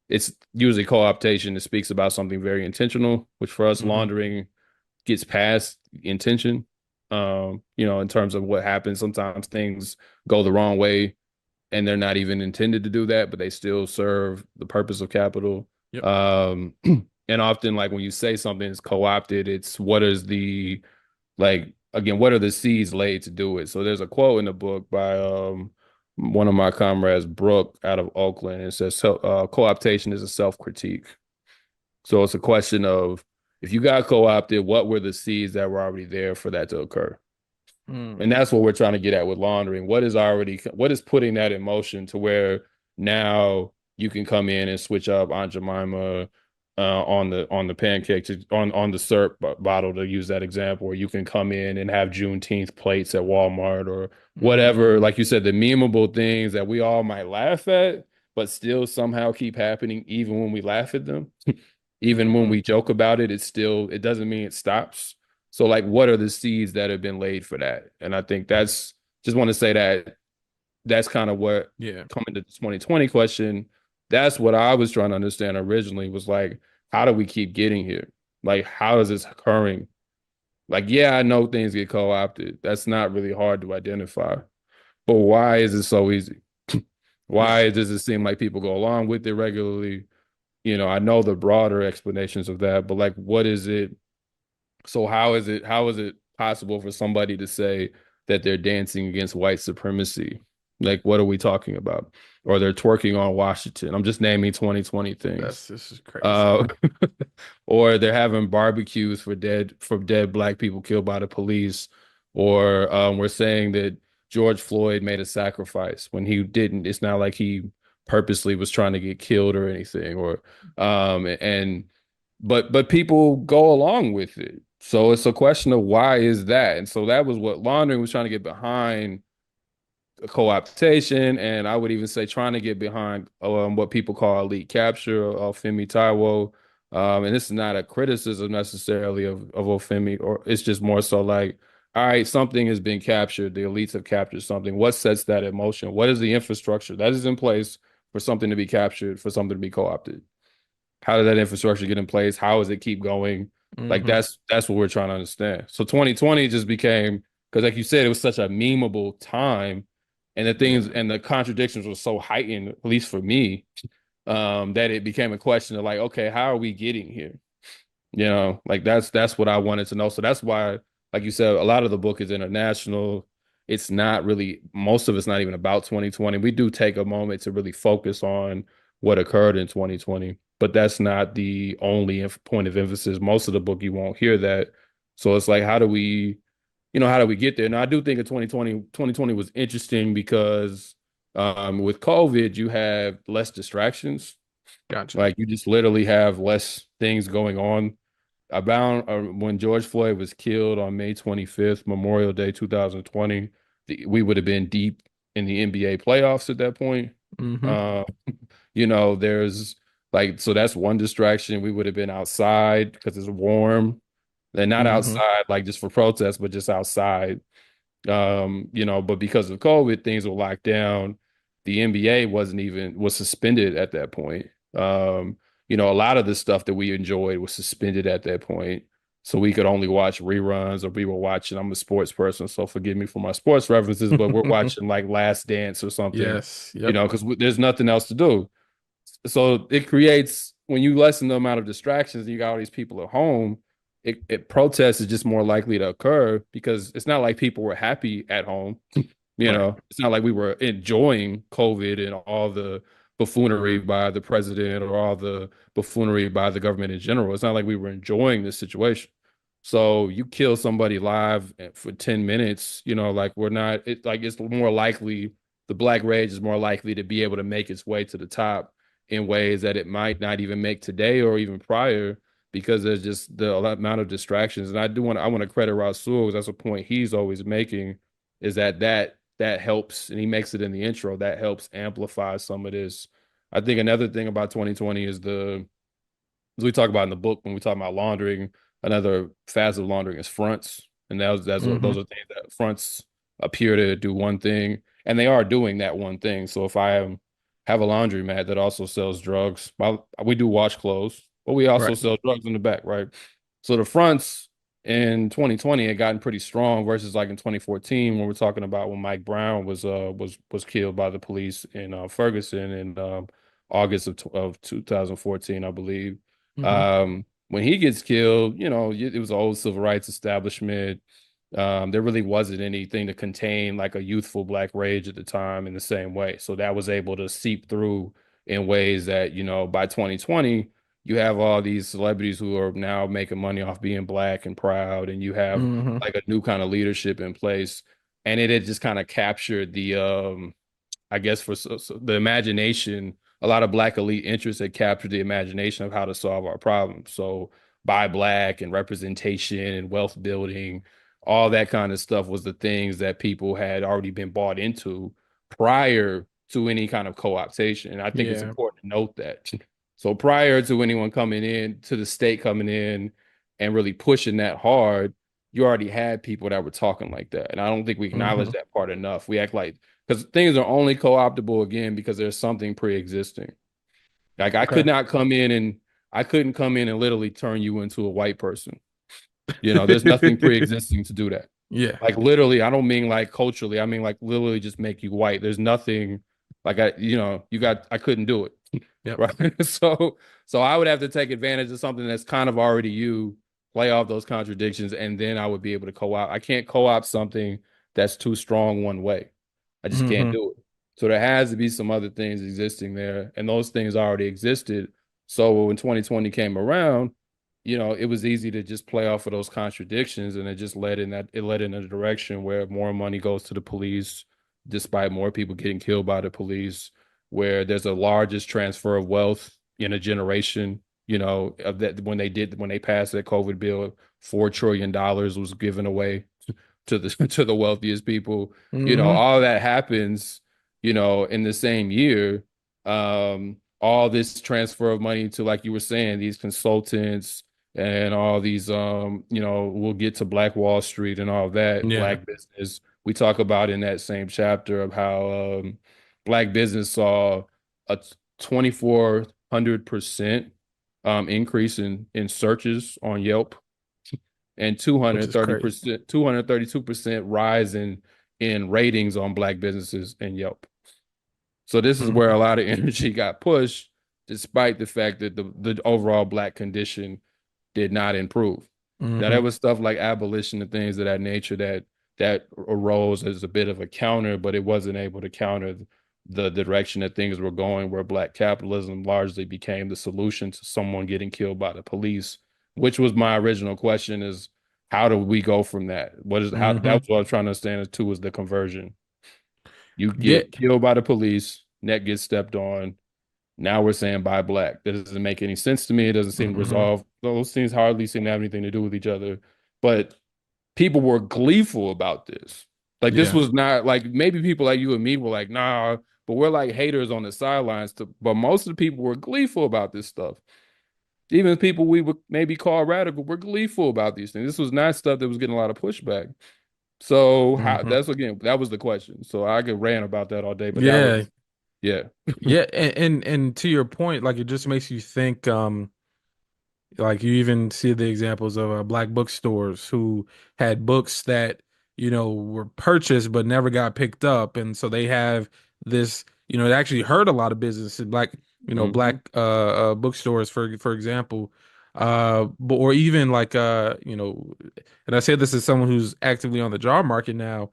it's usually co-optation that speaks about something very intentional, which for us Hmm. laundering gets past intention. In terms of what happens, sometimes things go the wrong way and they're not even intended to do that, but they still serve the purpose of capital. Yep. Um, and often, like when you say something is co-opted, it's what is the like again, what are the seeds laid to do it? So there's a quote in the book by one of my comrades, Brooke, out of Oakland. It says, co-optation is a self-critique. So it's a question of if you got co-opted, what were the seeds that were already there for that to occur? Mm. And that's what we're trying to get at with laundering. What is putting that in motion to where now you can come in and switch up Aunt Jemima on the pancake on the syrup bottle, to use that example, or you can come in and have Juneteenth plates at Walmart or whatever. Hmm. Like you said, the memeable things that we all might laugh at, but still somehow keep happening even when we laugh at them. Even when Hmm. we joke about it, it doesn't mean it stops. So like what are the seeds that have been laid for that? And I think that's just want to say that that's kind of what Yeah. coming to the 2020 question, that's what I was trying to understand originally, was like, how do we keep getting here? Like, how is this occurring? Like, yeah, I know things get co-opted. That's not really hard to identify. But why is it so easy? Yeah. Why does it seem like people go along with it regularly? I know the broader explanations of that, but like, what is it? So how is it possible for somebody to say that they're dancing against white supremacy? Like, what are we talking about? Or they're twerking on Washington. I'm just naming 2020 things. This is crazy. Uh, or they're having barbecues for dead black people killed by the police. Or we're saying that George Floyd made a sacrifice when he didn't. It's not like he purposely was trying to get killed or anything. Or and but people go along with it. So it's a question of why is that? And so that was what laundering was trying to get behind, co-optation, and I would even say trying to get behind what people call elite capture of Femi Taiwo. And this is not a criticism necessarily of Ofemi, or it's just more so like, all right, something has been captured. The elites have captured something. What sets that in motion? What is the infrastructure that is in place for something to be captured, for something to be co-opted? How did that infrastructure get in place? How does it keep going? Like Hmm. that's what we're trying to understand. So 2020 just became, because like you said, it was such a memeable time, and the things Yeah. and the contradictions were so heightened, at least for me, that it became a question of like, okay, how are we getting here? Like that's what I wanted to know. So that's why, like you said, a lot of the book is international. It's not really, most of it's not even about 2020. We do take a moment to really focus on what occurred in 2020, but that's not the only point of emphasis. Most of the book you won't hear that. So it's like, how do we get there? Now I do think in 2020 was interesting because with COVID, you have less distractions. Gotcha. Like you just literally have less things going on. About when George Floyd was killed on May 25th, Memorial Day 2020, we would have been deep in the NBA playoffs at that point. Hmm. Uh, there's like, so that's one distraction. We would have been outside because it's warm, and not Hmm. outside like just for protest, but just outside. But because of COVID, things were locked down. The NBA was suspended at that point. A lot of the stuff that we enjoyed was suspended at that point. So we could only watch reruns, or we were watching, I'm a sports person, so forgive me for my sports references, but we're watching like Last Dance or something, Yes. Yep. because there's nothing else to do. So it creates, when you lessen the amount of distractions and you got all these people at home, it protests is just more likely to occur, because it's not like people were happy at home. Right. It's not like we were enjoying COVID and all the buffoonery by the president or all the buffoonery by the government in general. It's not like we were enjoying this situation. So you kill somebody live for 10 minutes, like we're not, it's more likely, the black rage is more likely to be able to make its way to the top in ways that it might not even make today or even prior, because there's just the amount of distractions. And I want to credit Rasul, because that's a point he's always making, is that helps, and he makes it in the intro, that helps amplify some of this. I think another thing about 2020 is as we talk about in the book when we talk about laundering, another facet of laundering is fronts, and those Hmm. are things that fronts appear to do one thing, and they are doing that one thing. So if have a laundromat that also sells drugs, well, we do wash clothes, but we also Right. sell drugs in the back, right? So the fronts in 2020 had gotten pretty strong versus like in 2014 when we're talking about when Mike Brown was killed by the police in Ferguson in August of 2014, I believe. Hmm. When he gets killed, it was an old civil rights establishment. There really wasn't anything to contain like a youthful black rage at the time in the same way. So that was able to seep through in ways that, by 2020, you have all these celebrities who are now making money off being black and proud, and you have Hmm. like a new kind of leadership in place. And it had just kind of captured I guess so the imagination, a lot of black elite interests had captured the imagination of how to solve our problems. So buy black and representation and wealth building, all that kind of stuff was the things that people had already been bought into prior to any kind of co-optation. And I think it's Yeah. important to note that. So prior to anyone coming in, to the state coming in and really pushing that hard, you already had people that were talking like that. And I don't think we acknowledge Hmm. that part enough. We act like because things are only co-optable again because there's something pre-existing. Like Okay. I couldn't come in and literally turn you into a white person. There's nothing pre-existing to do that. Yeah. Like literally, I don't mean like culturally. I mean like literally just make you white. There's nothing like I couldn't do it. Yep. Right. So I would have to take advantage of something that's kind of already you, play off those contradictions, and then I would be able to co-opt. I can't co-opt something that's too strong one way. I just can't Hmm. do it. So there has to be some other things existing there, and those things already existed. So when 2020 came around, it was easy to just play off of those contradictions, and it led in a direction where more money goes to the police, despite more people getting killed by the police, where there's a largest transfer of wealth in a generation, of that when they passed that COVID bill, $4 trillion was given away to the to the wealthiest people. Hmm. All that happens, in the same year. All this transfer of money to, like you were saying, these consultants and all these we'll get to Black Wall Street and all that, Yeah. black business. We talk about in that same chapter of how black business saw a 2,400% increase in searches on Yelp and Which is crazy. 232% rise in ratings on black businesses and Yelp. So this is where Hmm. a lot of energy got pushed, despite the fact that the overall black condition did not improve. Now there Hmm. was stuff like abolition and things of that nature that arose as a bit of a counter, but it wasn't able to counter the direction that things were going, where black capitalism largely became the solution to someone getting killed by the police, which was my original question: is how do we go from that? Hmm. That's what I'm trying to understand as too is the conversion. You Yeah. get killed by the police, neck gets stepped on. Now we're saying buy black. That doesn't make any sense to me. It doesn't seem to Hmm. resolve. Those things hardly seem to have anything to do with each other. But people were gleeful about this. Like this Yeah. was not like maybe people like you and me were like, nah, but we're like haters on the sidelines. But most of the people were gleeful about this stuff. Even the people we would maybe call radical were gleeful about these things. This was not stuff that was getting a lot of pushback. So how Hmm. that's again, that was the question. So I could rant about that all day, but that Yeah. was yeah. Yeah. And to your point, like it just makes you think, like you even see the examples of black bookstores who had books that, were purchased but never got picked up. And so they have this, it actually hurt a lot of businesses, black, Mhm. black bookstores, for example. But or even like and I say this as someone who's actively on the job market now,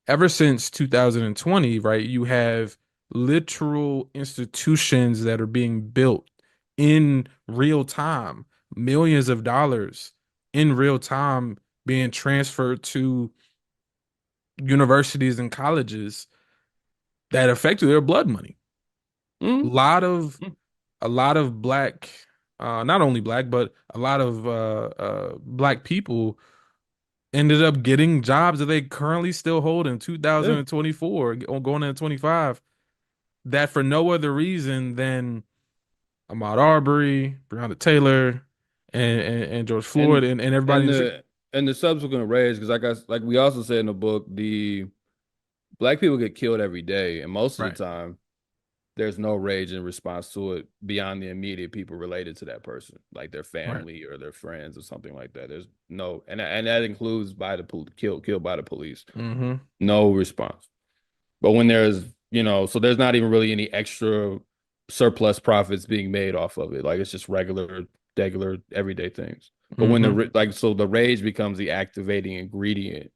ever since 2020, right, you have literal institutions that are being built in real time, millions of dollars in real time being transferred to universities and colleges that affect their blood money. A Mhm. lot of a lot of black, not only black, but a lot of black people ended up getting jobs that they currently still hold in Yeah. 2024 going into 25 that for no other reason than Ahmaud Arbery, Breonna Taylor, and George Floyd, And and everybody and in the street. the subsequent rage, because like we also said in the book, the black people get killed every day, and most of the Right, time there's no rage in response to it beyond the immediate people related to that person, like their right. family or their friends or something like that. There's no, and that includes by the killed by the police. Mm-hmm. No response. But when there's, so there's not even really any extra surplus profits being made off of it. Like it's just regular, everyday things. But when Mm-hmm. so the rage becomes the activating ingredient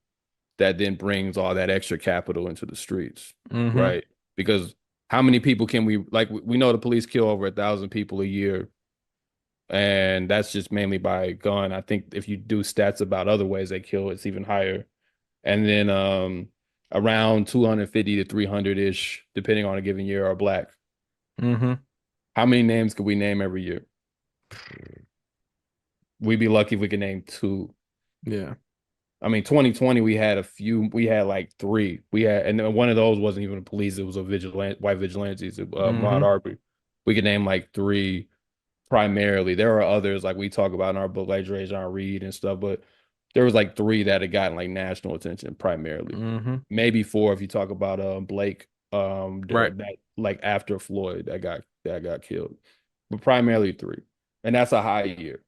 that then brings all that extra capital into the streets, Mm-hmm. right? Because how many people can we know the police kill over 1,000 people a year, and that's just mainly by gun. I think if you do stats about other ways they kill, it's even higher. And then around 250 to 300 ish, depending on a given year, are black. Mm-hmm. How many names could we name every year? We'd be lucky if we could name two. Yeah. I mean, 2020, we had like three. And then one of those wasn't even a police, it was a white vigilantes, Maud Mm-hmm. Arbery. We could name like three primarily. There are others like we talk about in our book, like Dre John Reed and stuff, but there was like three that had gotten like national attention primarily. Mm-hmm. Maybe four if you talk about Blake, Right. that like after Floyd that got killed, but primarily three, and that's a high year.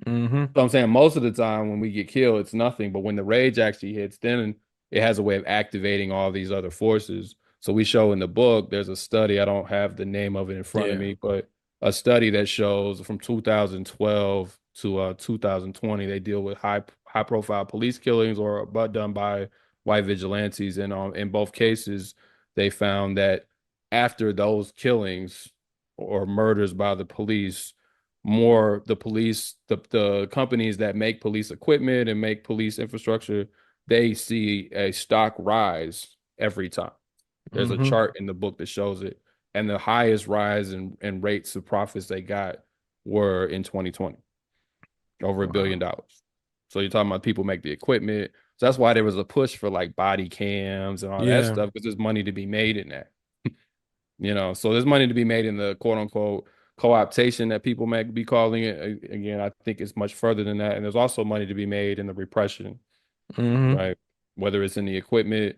Mm-hmm. So I'm saying most of the time when we get killed, it's nothing. But when the rage actually hits, then it has a way of activating all these other forces. So we show in the book, there's a study, I don't have the name of it in front of Yeah. me, but a study that shows from 2012 to 2020, they deal with high profile police killings or but done by white vigilantes. And in both cases, they found that after those killings or murders by the police, more the companies that make police equipment and make police infrastructure, they see a stock rise every time. There's a Mm-hmm. chart in the book that shows it, and the highest rise in rates of profits they got were in 2020, over $1 billion. Wow. So you're talking about people make the equipment, so that's why there was a push for like body cams and all that Yeah. stuff, because there's money to be made in that. So there's money to be made in the quote unquote co-optation that people might be calling it. Again, I think it's much further than that. And there's also money to be made in the repression, Mm-hmm. right? Whether it's in the equipment,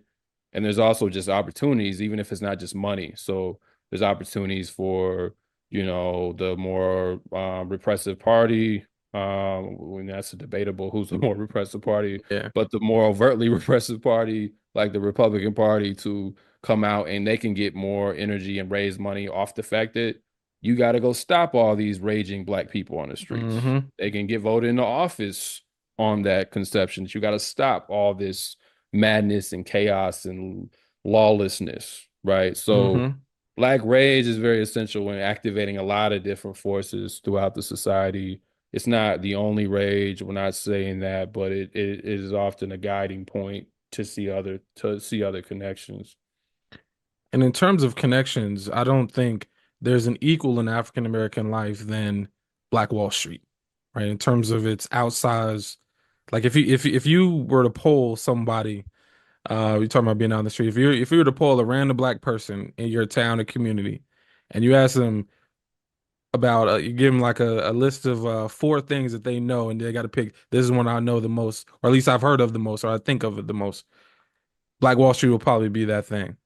and there's also just opportunities, even if it's not just money. So there's opportunities for, the more repressive party. When that's debatable who's the more repressive party, Yeah. but the more overtly repressive party, like the Republican Party, to come out and they can get more energy and raise money off the fact that you got to go stop all these raging black people on the streets. Mm-hmm. They can get voted into office on that conception that you got to stop all this madness and chaos and lawlessness, right? So Mm-hmm. black rage is very essential in activating a lot of different forces throughout the society. It's not the only rage. We're not saying that, but it is often a guiding point to see other connections. And in terms of connections, I don't think there's an equal in African American life than Black Wall Street, right? In terms of its outsized, like if you were to poll somebody, you're talking about being out on the street. If you were to poll a random black person in your town or community, and you ask them about, you give them like a list of four things that they know, and they got to pick. This is one I know the most, or at least I've heard of the most, or I think of it the most. Black Wall Street will probably be that thing.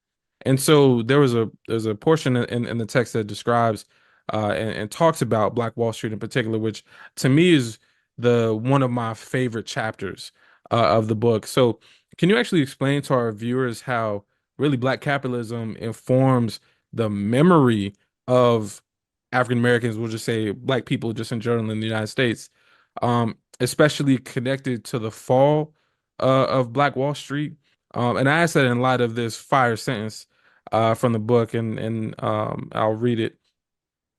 And so there's a portion in the text that describes and talks about Black Wall Street in particular, which to me is the one of my favorite chapters of the book. So can you actually explain to our viewers how really Black capitalism informs the memory of African Americans, we'll just say Black people just in general in the United States, especially connected to the fall of Black Wall Street? And I ask that in light of this fire sentence from the book, and I'll read it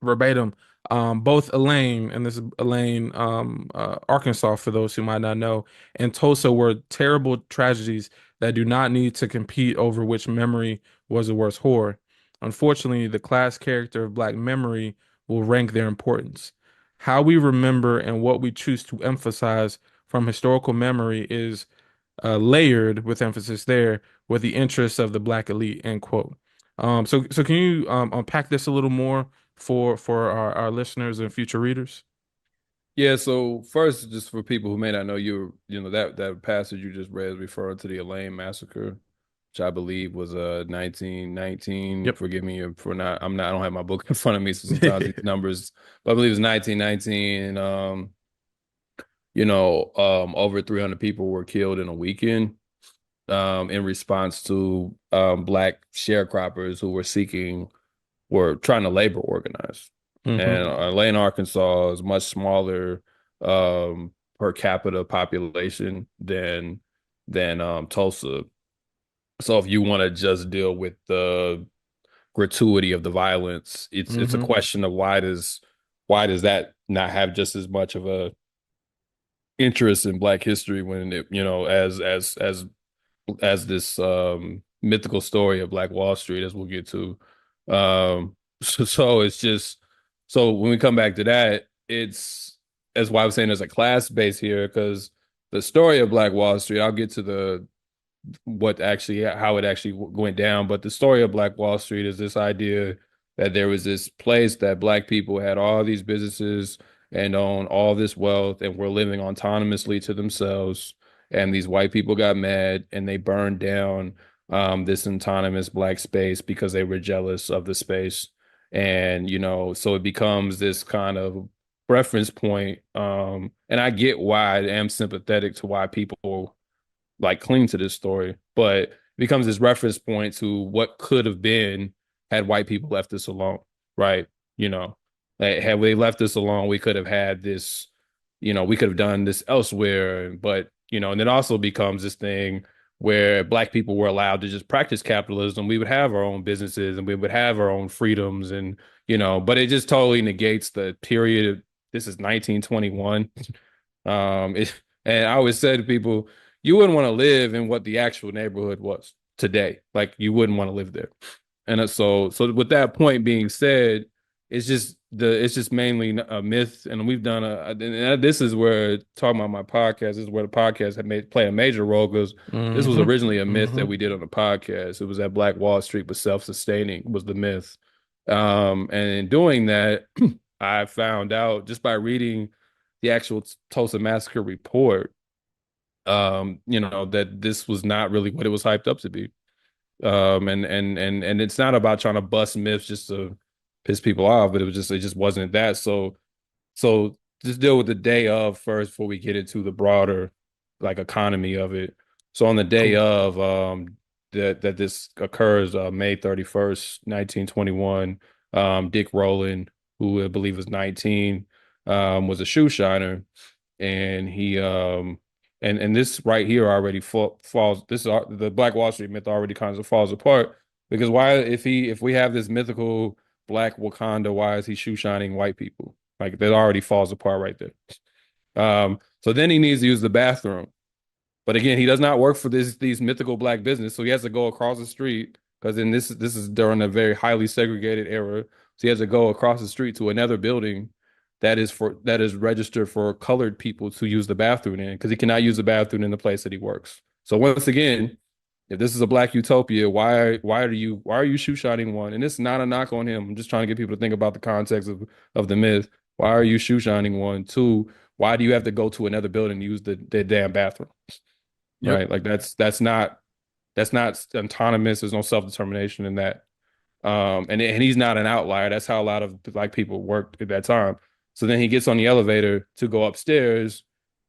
verbatim. Both Elaine, and this is Elaine, Arkansas, for those who might not know, and Tulsa were terrible tragedies that do not need to compete over which memory was the worst horror. Unfortunately, the class character of Black memory will rank their importance. How we remember and what we choose to emphasize from historical memory is layered, with emphasis there, with the interests of the Black elite, end quote. So can you unpack this a little more for our listeners and future readers? Yeah, so first, just for people who may not know, that passage you just read is referring to the Elaine massacre, which I believe was 1919. Yep. Forgive me for not I don't have my book in front of me, so sometimes these numbers, but I believe it was 1919. Over 300 people were killed in a weekend in response to black sharecroppers who were trying to labor organize. Hmm. And Lane, Arkansas is much smaller per capita population than Tulsa. So if you want to just deal with the gratuity of the violence, it's a Hmm. question of why does that not have just as much of a interest in Black history when as this mythical story of Black Wall Street, as we'll get to. So it's just so when we come back to that, it's that's why I'm saying there's a class base here because the story of Black Wall Street, I'll get to the what actually how it actually went down. But the story of Black Wall Street is this idea that there was this place that Black people had all these businesses and owned all this wealth and were living autonomously to themselves. And these white people got mad and they burned down this autonomous Black space because they were jealous of the space. And, so it becomes this kind of reference point. And I get why I am sympathetic to why people like cling to this story, but it becomes this reference point to what could have been had white people left this alone, right? You know, like, had we left this alone, we could have had this, we could have done this elsewhere, but and it also becomes this thing where black people were allowed to just practice capitalism. We would have our own businesses and we would have our own freedoms and but it just totally negates the period of this is 1921. And I always say to people, you wouldn't want to live in what the actual neighborhood was today. Like you wouldn't want to live there. And so with that point being said, it's just mainly a myth, and we've done and this is where talking about my podcast this is where the podcast had made play a major role because this was Hmm. originally a myth that Hmm. we did on the podcast. It was that Black Wall Street was self-sustaining was the myth, and in doing that, I found out just by reading the actual Tulsa Massacre report that this was not really what it was hyped up to be. And it's not about trying to bust myths just to piss people off, but it just wasn't that. So just deal with the day of first before we get into the broader like economy of it. So on the day Cool. of that this occurs, May 31st, 1921, Dick Rowland, who I believe was 19, was a shoe shiner, and he and this right here already falls. The Black Wall Street myth already kind of falls apart because why if we have this mythical Black Wakanda, why is he shoe shining white people? Like that already falls apart right there. So then he needs to use the bathroom. But again, he does not work for these mythical black business, so he has to go across the street because then this is during a very highly segregated era. So he has to go across the street to another building that is registered for colored people to use the bathroom in because he cannot use the bathroom in the place that he works. So once again, if this is a black utopia, why are you shoe shining one? And it's not a knock on him. I'm just trying to get people to think about the context of the myth. Why are you shoe shining one? Two, why do you have to go to another building to use the damn bathroom? Yep. Right? Like that's not autonomous. There's no self-determination in that. And he's not an outlier. That's how a lot of black people worked at that time. So then he gets on the elevator to go upstairs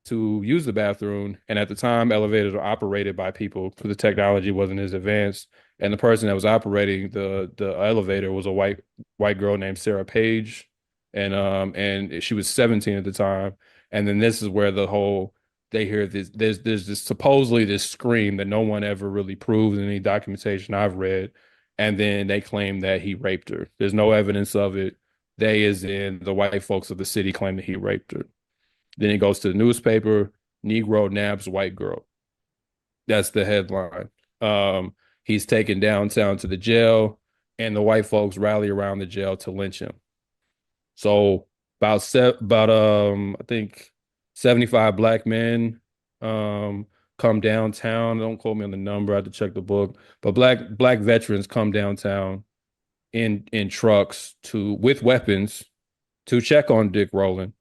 to use the bathroom. And at the time, elevators were operated by people because the technology wasn't as advanced. And the person that was operating the elevator was a white girl named Sarah Page, and she was 17 at the time. And then this is where the whole they hear this there's this supposedly this scream that no one ever really proved in any documentation I've read, and then they claim that he raped her. There's no evidence of it. They, as in the white folks of the city, claim that he raped her. Then it goes to the newspaper, Negro nabs white girl. That's the headline. He's taken downtown to the jail, and the white folks rally around the jail to lynch him. So about I think 75 black men come downtown. Don't quote me on the number. I have to check the book. But black veterans come downtown in trucks to with weapons to check on Dick Rowland.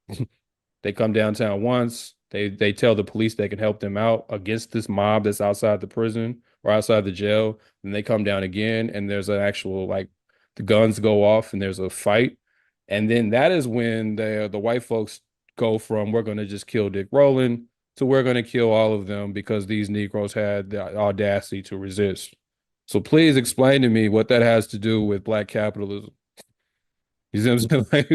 They come downtown once. They tell the police they can help them out against this mob that's outside the prison or outside the jail. And they come down again, and there's an actual like the guns go off and there's a fight. And then that is when the white folks go from we're going to just kill Dick Rowland to we're going to kill all of them because these Negroes had the audacity to resist. So please explain to me what that has to do with black capitalism. You see what I'm saying? Like,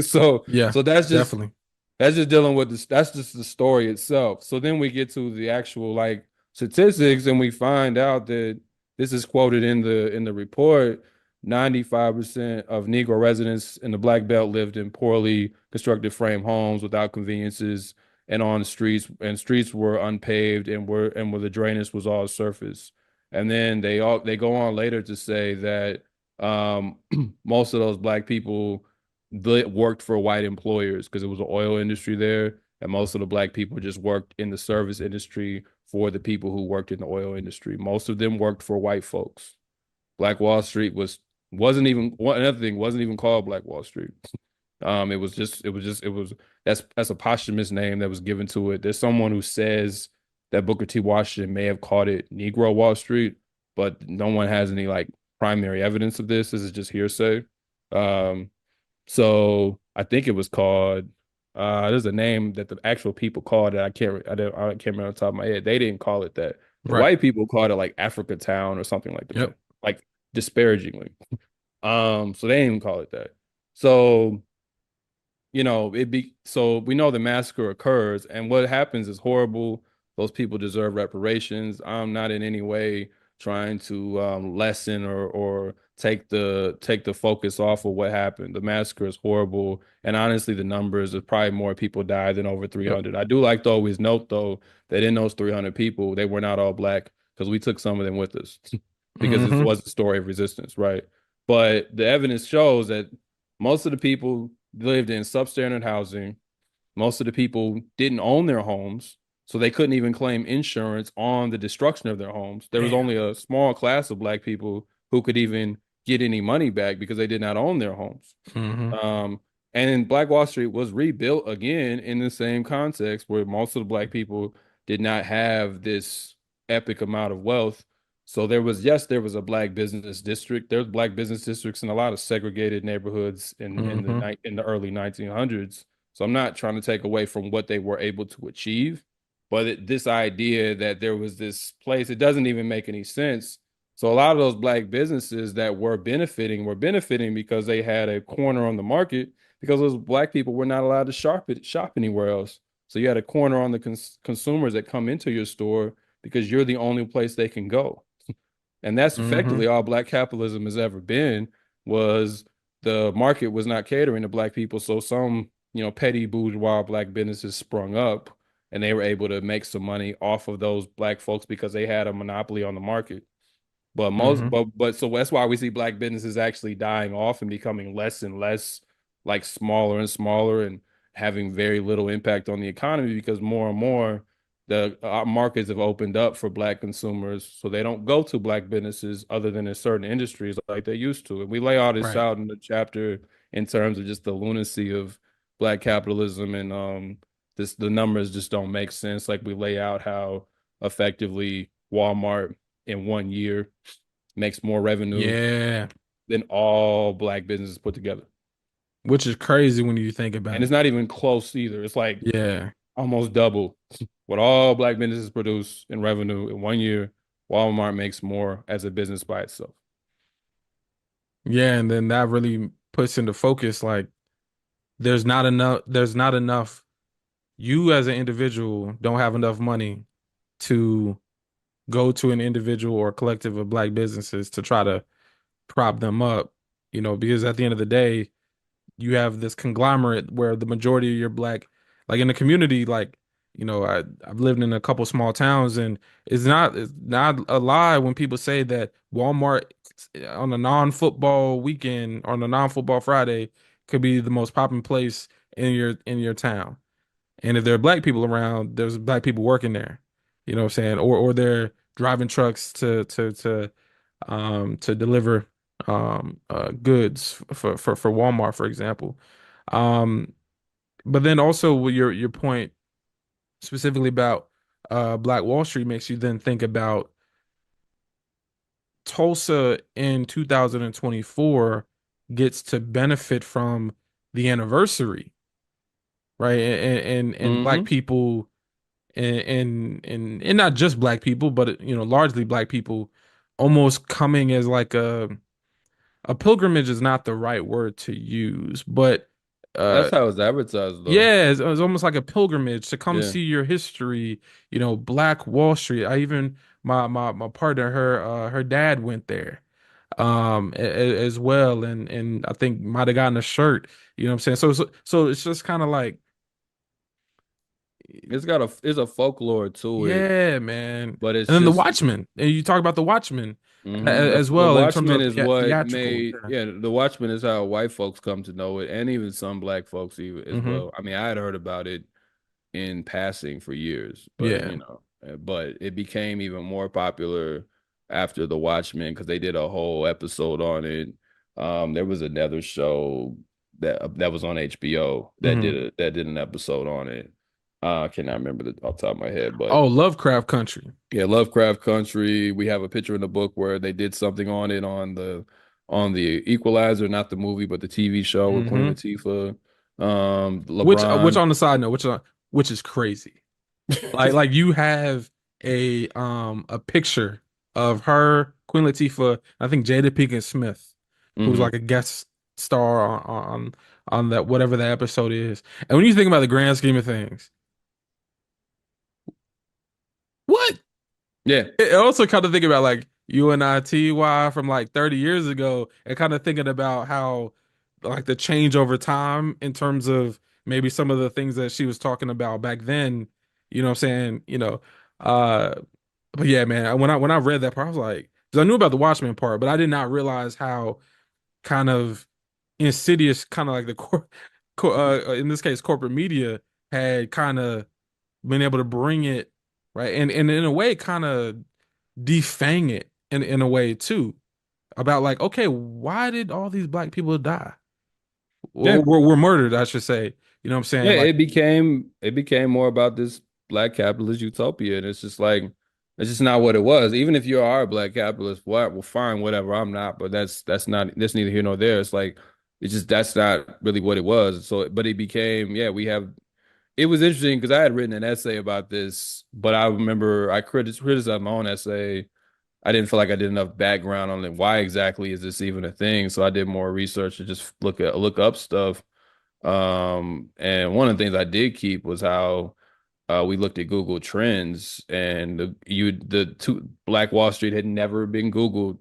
Yeah, so definitely. that's just dealing with this. That's just the story itself. So then we get to the actual like statistics, and we find out that this is quoted in the report. 95% of Negro residents in the Black Belt lived in poorly constructed frame homes without conveniences and on the streets, and streets were unpaved and where the drainage was all surface. And then they go on later to say that most of those black people worked for white employers because it was an oil industry there, and most of the black people just worked in the service industry for the people who worked in the oil industry. Most of them worked for white folks. Black Wall Street wasn't even another thing wasn't even called Black Wall Street. It was that's a posthumous name that was given to it. There's someone who says that Booker T. Washington may have called it Negro Wall Street, but no one has any like primary evidence of this. This is just hearsay. Um, so I think it was called. There's a name that the actual people called it. I can't remember on the top of my head. They didn't call it that. The Right. white people called it like Africa Town or something like that, Yep. like disparagingly. So they didn't even call it that. So so we know the massacre occurs, and what happens is horrible. Those people deserve reparations. I'm not in any way trying to lessen or take the focus off of what happened. The massacre is horrible, and honestly, the numbers is probably more people died than over Yep. 300. I do like to always note though that in those 300 people, they were not all black because we took some of them with us because this Hmm. was a story of resistance, right? But the evidence shows that most of the people lived in substandard housing. Most of the people didn't own their homes, so they couldn't even claim insurance on the destruction of their homes. There was Damn. only a small class of black people who could even get any money back because they did not own their homes. Hmm. Um, and Black Wall Street was rebuilt again in the same context where most of the black people did not have this epic amount of wealth. So yes, there was a black business district. There's black business districts in a lot of segregated neighborhoods Hmm. in the early 1900s. So I'm not trying to take away from what they were able to achieve, but this idea that there was this place, it doesn't even make any sense. So a lot of those black businesses that were benefiting because they had a corner on the market because those black people were not allowed to shop anywhere else. So you had a corner on the consumers that come into your store because you're the only place they can go. And that's Hmm. effectively all black capitalism has ever been was the market was not catering to black people. So some, petty bourgeois black businesses sprung up and they were able to make some money off of those black folks because they had a monopoly on the market. Hmm. But so that's why we see black businesses actually dying off and becoming less and less like smaller and smaller and having very little impact on the economy because more and more the markets have opened up for black consumers, so they don't go to black businesses other than in certain industries like they used to. And we lay all this Right. out in the chapter in terms of just the lunacy of black capitalism and the numbers just don't make sense. Like we lay out how effectively Walmart in 1 year makes more revenue Yeah. than all black businesses put together. Which is crazy when you think And about it's it. not even close either. It's like Yeah. almost double what all black businesses produce in revenue in 1 year. Walmart makes more as a business by itself. Yeah. And then that really puts into focus like there's not enough you as an individual don't have enough money to go to an individual or collective of black businesses to try to prop them up, because at the end of the day, you have this conglomerate where the majority of your black, like in the community, like, I've lived in a couple small towns, and it's not a lie when people say that Walmart on a non-football weekend, on a non-football Friday, could be the most popping place in your town. And if there are black people around, there's black people working there. you know what I'm saying, or they're driving trucks to deliver goods for Walmart, for example. Um, but then also with your point specifically about Black Wall Street makes you then think about Tulsa in 2024 gets to benefit from the anniversary, right? And black Hmm. people and not just black people, but largely black people almost coming as like a pilgrimage is not the right word to use, but That's uh how it's advertised, though. yeah, it's almost like a pilgrimage to come Yeah. see your history, Black Wall Street. I even my partner, her dad went there as well, and I think might have gotten a shirt, you know what I'm saying? So it's just kind of like, It's a folklore to it, yeah, man. but And it's then the just Watchmen, and you talk about the Watchmen as The well in terms Watchmen of is what theatrical. made, yeah, the Watchmen is how white folks come to know it, and even some black folks even as Hmm. well. I mean, I had heard about it in passing for years, but Yeah. but it became even more popular after the Watchmen because they did a whole episode on it. There was another show that was on HBO Hmm. that did an episode on it. I cannot remember off the top of my head, but Oh, Lovecraft Country. yeah, Lovecraft Country. We have a picture in the book where they did something on it on the Equalizer, not the movie, but the TV show with Queen Hmm. Latifah, Which LeBron. on the side note, which is crazy. Like you have a picture of her, Queen Latifah, I think Jada Pinkett Smith, who's Hmm. like a guest star on that whatever the episode is. And when you think about the grand scheme of things, what? Yeah, It also kind of think about like UNITY from like 30 years ago and kind of thinking about how like the change over time in terms of maybe some of the things that she was talking about back then, you know what I'm saying? Uh but yeah, man, when I read that part, I was like, because I knew about the Watchmen part, but I did not realize how kind of insidious kind of like the in this case corporate media had kind of been able to bring it right and in a way kind of defang it in a way too about like, okay, why did all these black people die yeah, or were murdered, I should say, you know what I'm yeah. saying, like, It became more about this black capitalist utopia, and it's just like it's just not what it was. Even if you are a black capitalist, what? Well, fine, whatever. I'm not, but that's neither here nor there. It's like it's just that's not really what it was. So, but it became, yeah, we have. It was interesting because I had written an essay about this, but I remember I criticized my own essay. I didn't feel like I did enough background on it. Why exactly is this even a thing? So I did more research to just look up stuff. And one of the things I did keep was how we looked at Google Trends, and the two Black Wall Street had never been Googled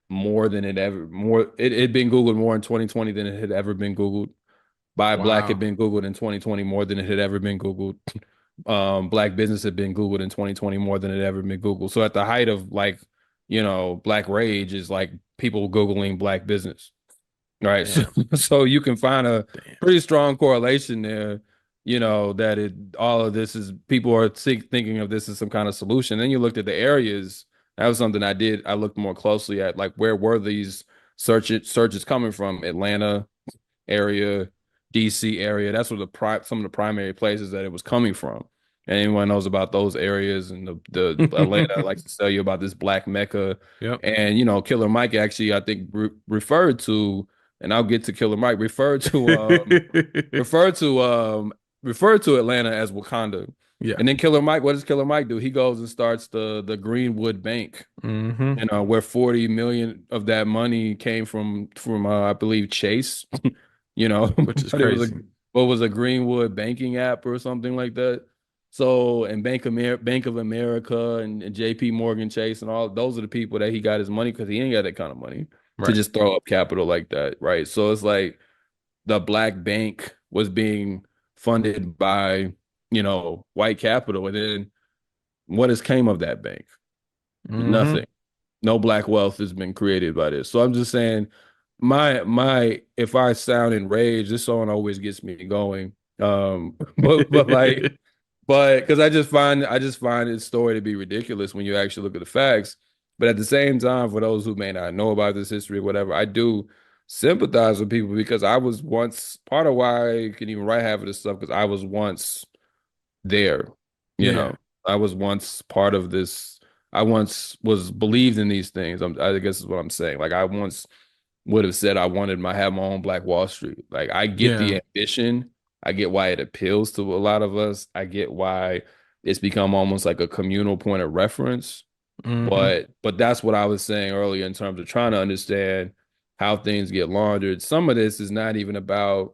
more than it ever more. It had been Googled more in 2020 than it had ever been Googled. Buy Black had wow. been Googled in 2020 more than it had ever been Googled. Black business had been Googled in 2020 more than it had ever been Googled. So at the height of like, Black rage is like people Googling Black business. Right. So, Damn. so you can find a Damn. pretty strong correlation there, that all of this is people are thinking of this as some kind of solution. Then you looked at the areas. That was something I did. I looked more closely at like where were these searches coming from? Atlanta area, DC area. That's where some of the primary places that it was coming from. And anyone knows about those areas, and the Atlanta likes to tell you about this Black Mecca. Yep. And Killer Mike actually, I think, referred to, and I'll get to Killer Mike, referred to referred to Atlanta as Wakanda. Yeah. And then Killer Mike, what does Killer Mike do? He goes and starts the Greenwood Bank, Hmm. where 40 million of that money came from I believe Chase, Which is but it was crazy. what was a Greenwood banking app or something like that. So, and Bank of America and JP Morgan Chase and all those are the people that he got his money because he ain't got that kind of money to Right. just throw up capital like that, right? So it's like the black bank was being funded by, white capital, and then what has came of that bank? Hmm. Nothing. No black wealth has been created by this. So I'm just saying, my if I sound enraged, this song always gets me going. But like But because I just find its story to be ridiculous when you actually look at the facts. But at the same time, for those who may not know about this history or whatever, I do sympathize with people because I was once part of why I can even write half of this stuff because I was once there, you Yeah. know. I was once part of this. I once was believed in these things. I guess is what I'm saying. Like I once would have said I wanted my have my own Black Wall Street. Like I get Yeah. the ambition. I get why it appeals to a lot of us. I get why it's become almost like a communal point of reference. Hmm. But that's what I was saying earlier in terms of trying to understand how things get laundered. Some of this is not even about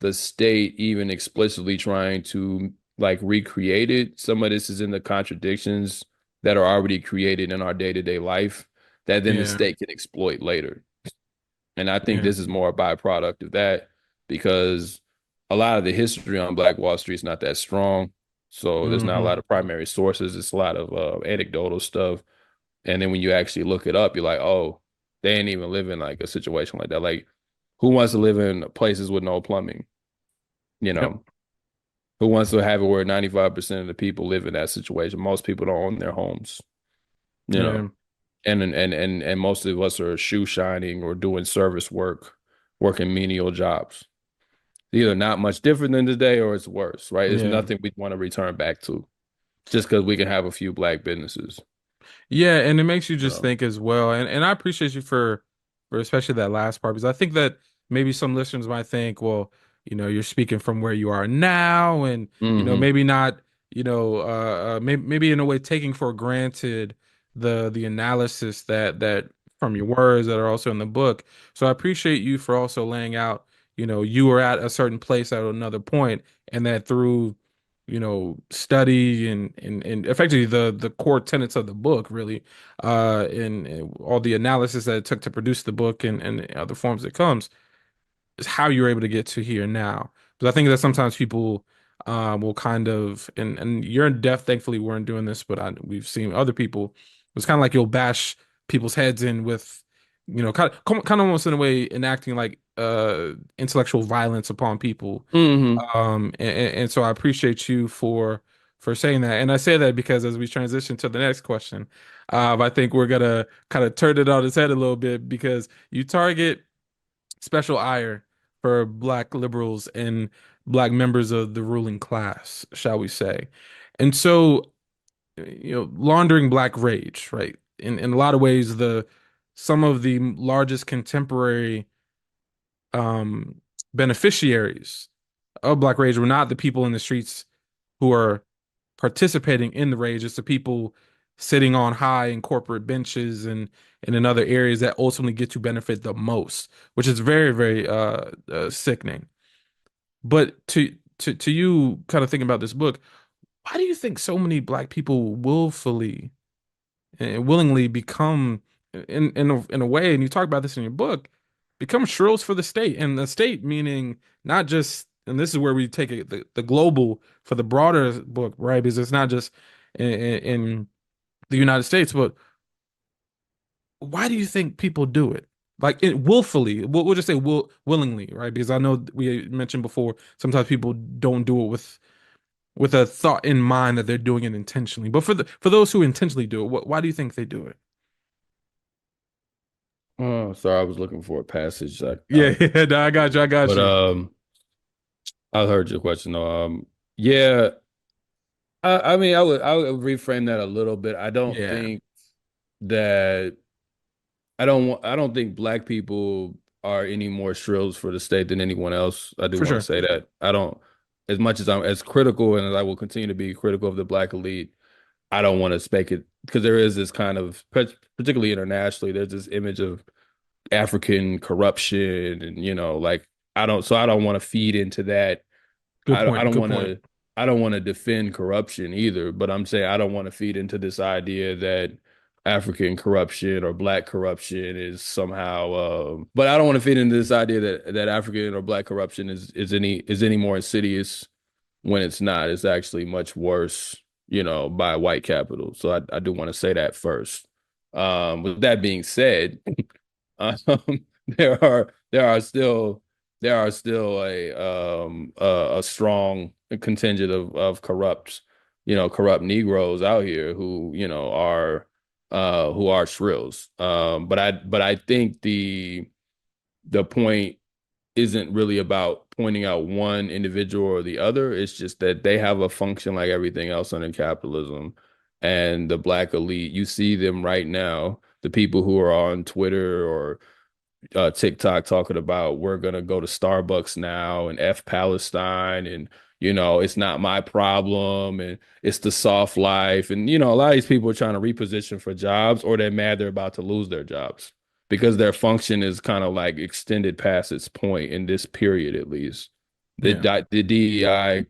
the state even explicitly trying to like recreate it. Some of this is in the contradictions that are already created in our day-to-day life that then the Yeah. state can exploit later. And I think Yeah. this is more a byproduct of that because a lot of the history on Black Wall Street is not that strong. So there's not a Hmm. lot of primary sources. It's a lot of anecdotal stuff. And then when you actually look it up, you're like, oh, they ain't even live in like a situation like that. Like, who wants to live in places with no plumbing? You Yep. know, who wants to have it where 95% of the people live in that situation? Most people don't own their homes, you know. Yeah. And most of us are shoe shining or doing service work, working menial jobs. Either not much different than today or it's worse, right? It's Yeah. nothing we want to return back to just because we can have a few black businesses, Yeah, and it makes you you just know. think as well. And I appreciate you for especially that last part because I think that maybe some listeners might think, well, you're speaking from where you are now and Hmm. maybe not, maybe in a way taking for granted the analysis that from your words that are also in the book. So I appreciate you for also laying out, you were at a certain place at another point and that through study and effectively the core tenets of the book really and all the analysis that it took to produce the book and other forms it comes is how you're able to get to here now. Because I think that sometimes people will kind of and you're in depth, thankfully weren't doing this, but we've seen other people. It's kind of like you'll bash people's heads in with, kind of almost in a way enacting like intellectual violence upon people. Hmm. And so I appreciate you for saying that. And I say that because as we transition to the next question, I think we're gonna kind of turn it on its head a little bit because you target special ire for black liberals and black members of the ruling class, shall we say. And so, laundering black rage, right? In a lot of ways, the some of the largest contemporary um beneficiaries of black rage were not the people in the streets who are participating in the rage. It's the people sitting on high in corporate benches and in other areas that ultimately get to benefit the most, which is very, very sickening. But to you kind of thinking about this book, why do you think so many black people willfully and willingly become in a way, and you talk about this in your book, become shrills for the state, and the state meaning not just, and this is where we take it the global for the broader book, right? Because it's not just in the United States, but why do you think people do it? Like it willfully, we'll just say willingly, right? Because I know we mentioned before, sometimes people don't do it with a thought in mind that they're doing it intentionally. But for those who intentionally do it, why do you think they do it? Oh, sorry, I was looking for a passage. Yeah, yeah, no, I got you. I got But you. I heard your question though. Yeah, I mean, I would reframe that a little bit. I don't Yeah, think that I don't think black people are any more shrills for the state than anyone else. I do for want to sure. say that. I don't, as much as I'm as critical and as I will continue to be critical of the black elite, I don't want to spec it because there is this kind of, particularly internationally, there's this image of African corruption and like I don't want to feed into that. Good I point. don't Good want point. to I don't want to defend corruption either, but I'm saying I don't want to feed into this idea that African corruption or black corruption is somehow but I don't want to feed into this idea that African or black corruption is any more insidious when it's not. It's actually much worse, by white capital. So I do want to say that first. With that being said, um, there are still a strong contingent of corrupt corrupt Negroes out here who are shrills. But I think the point isn't really about pointing out one individual or the other. It's just that they have a function like everything else under capitalism. And the black elite, you see them right now, the people who are on Twitter or TikTok talking about we're gonna go to Starbucks now and F Palestine and it's not my problem and it's the soft life and a lot of these people are trying to reposition for jobs or they're mad they're about to lose their jobs because their function is kind of like extended past its point in this period at least. Yeah. The DEI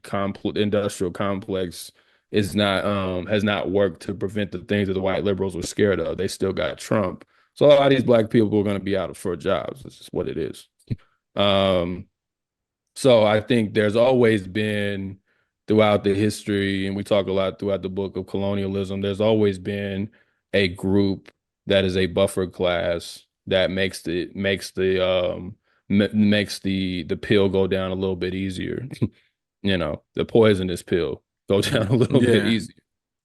industrial complex is not has not worked to prevent the things that the white liberals were scared of. They still got Trump. So a lot of these black people are going to be out for jobs. It's just what it is. Um, so I think there's always been throughout the history, and we talk a lot throughout the book of colonialism, there's always been a group that is a buffer class that makes the pill go down a little bit easier. The poisonous pill go down a little bit Yeah. easier,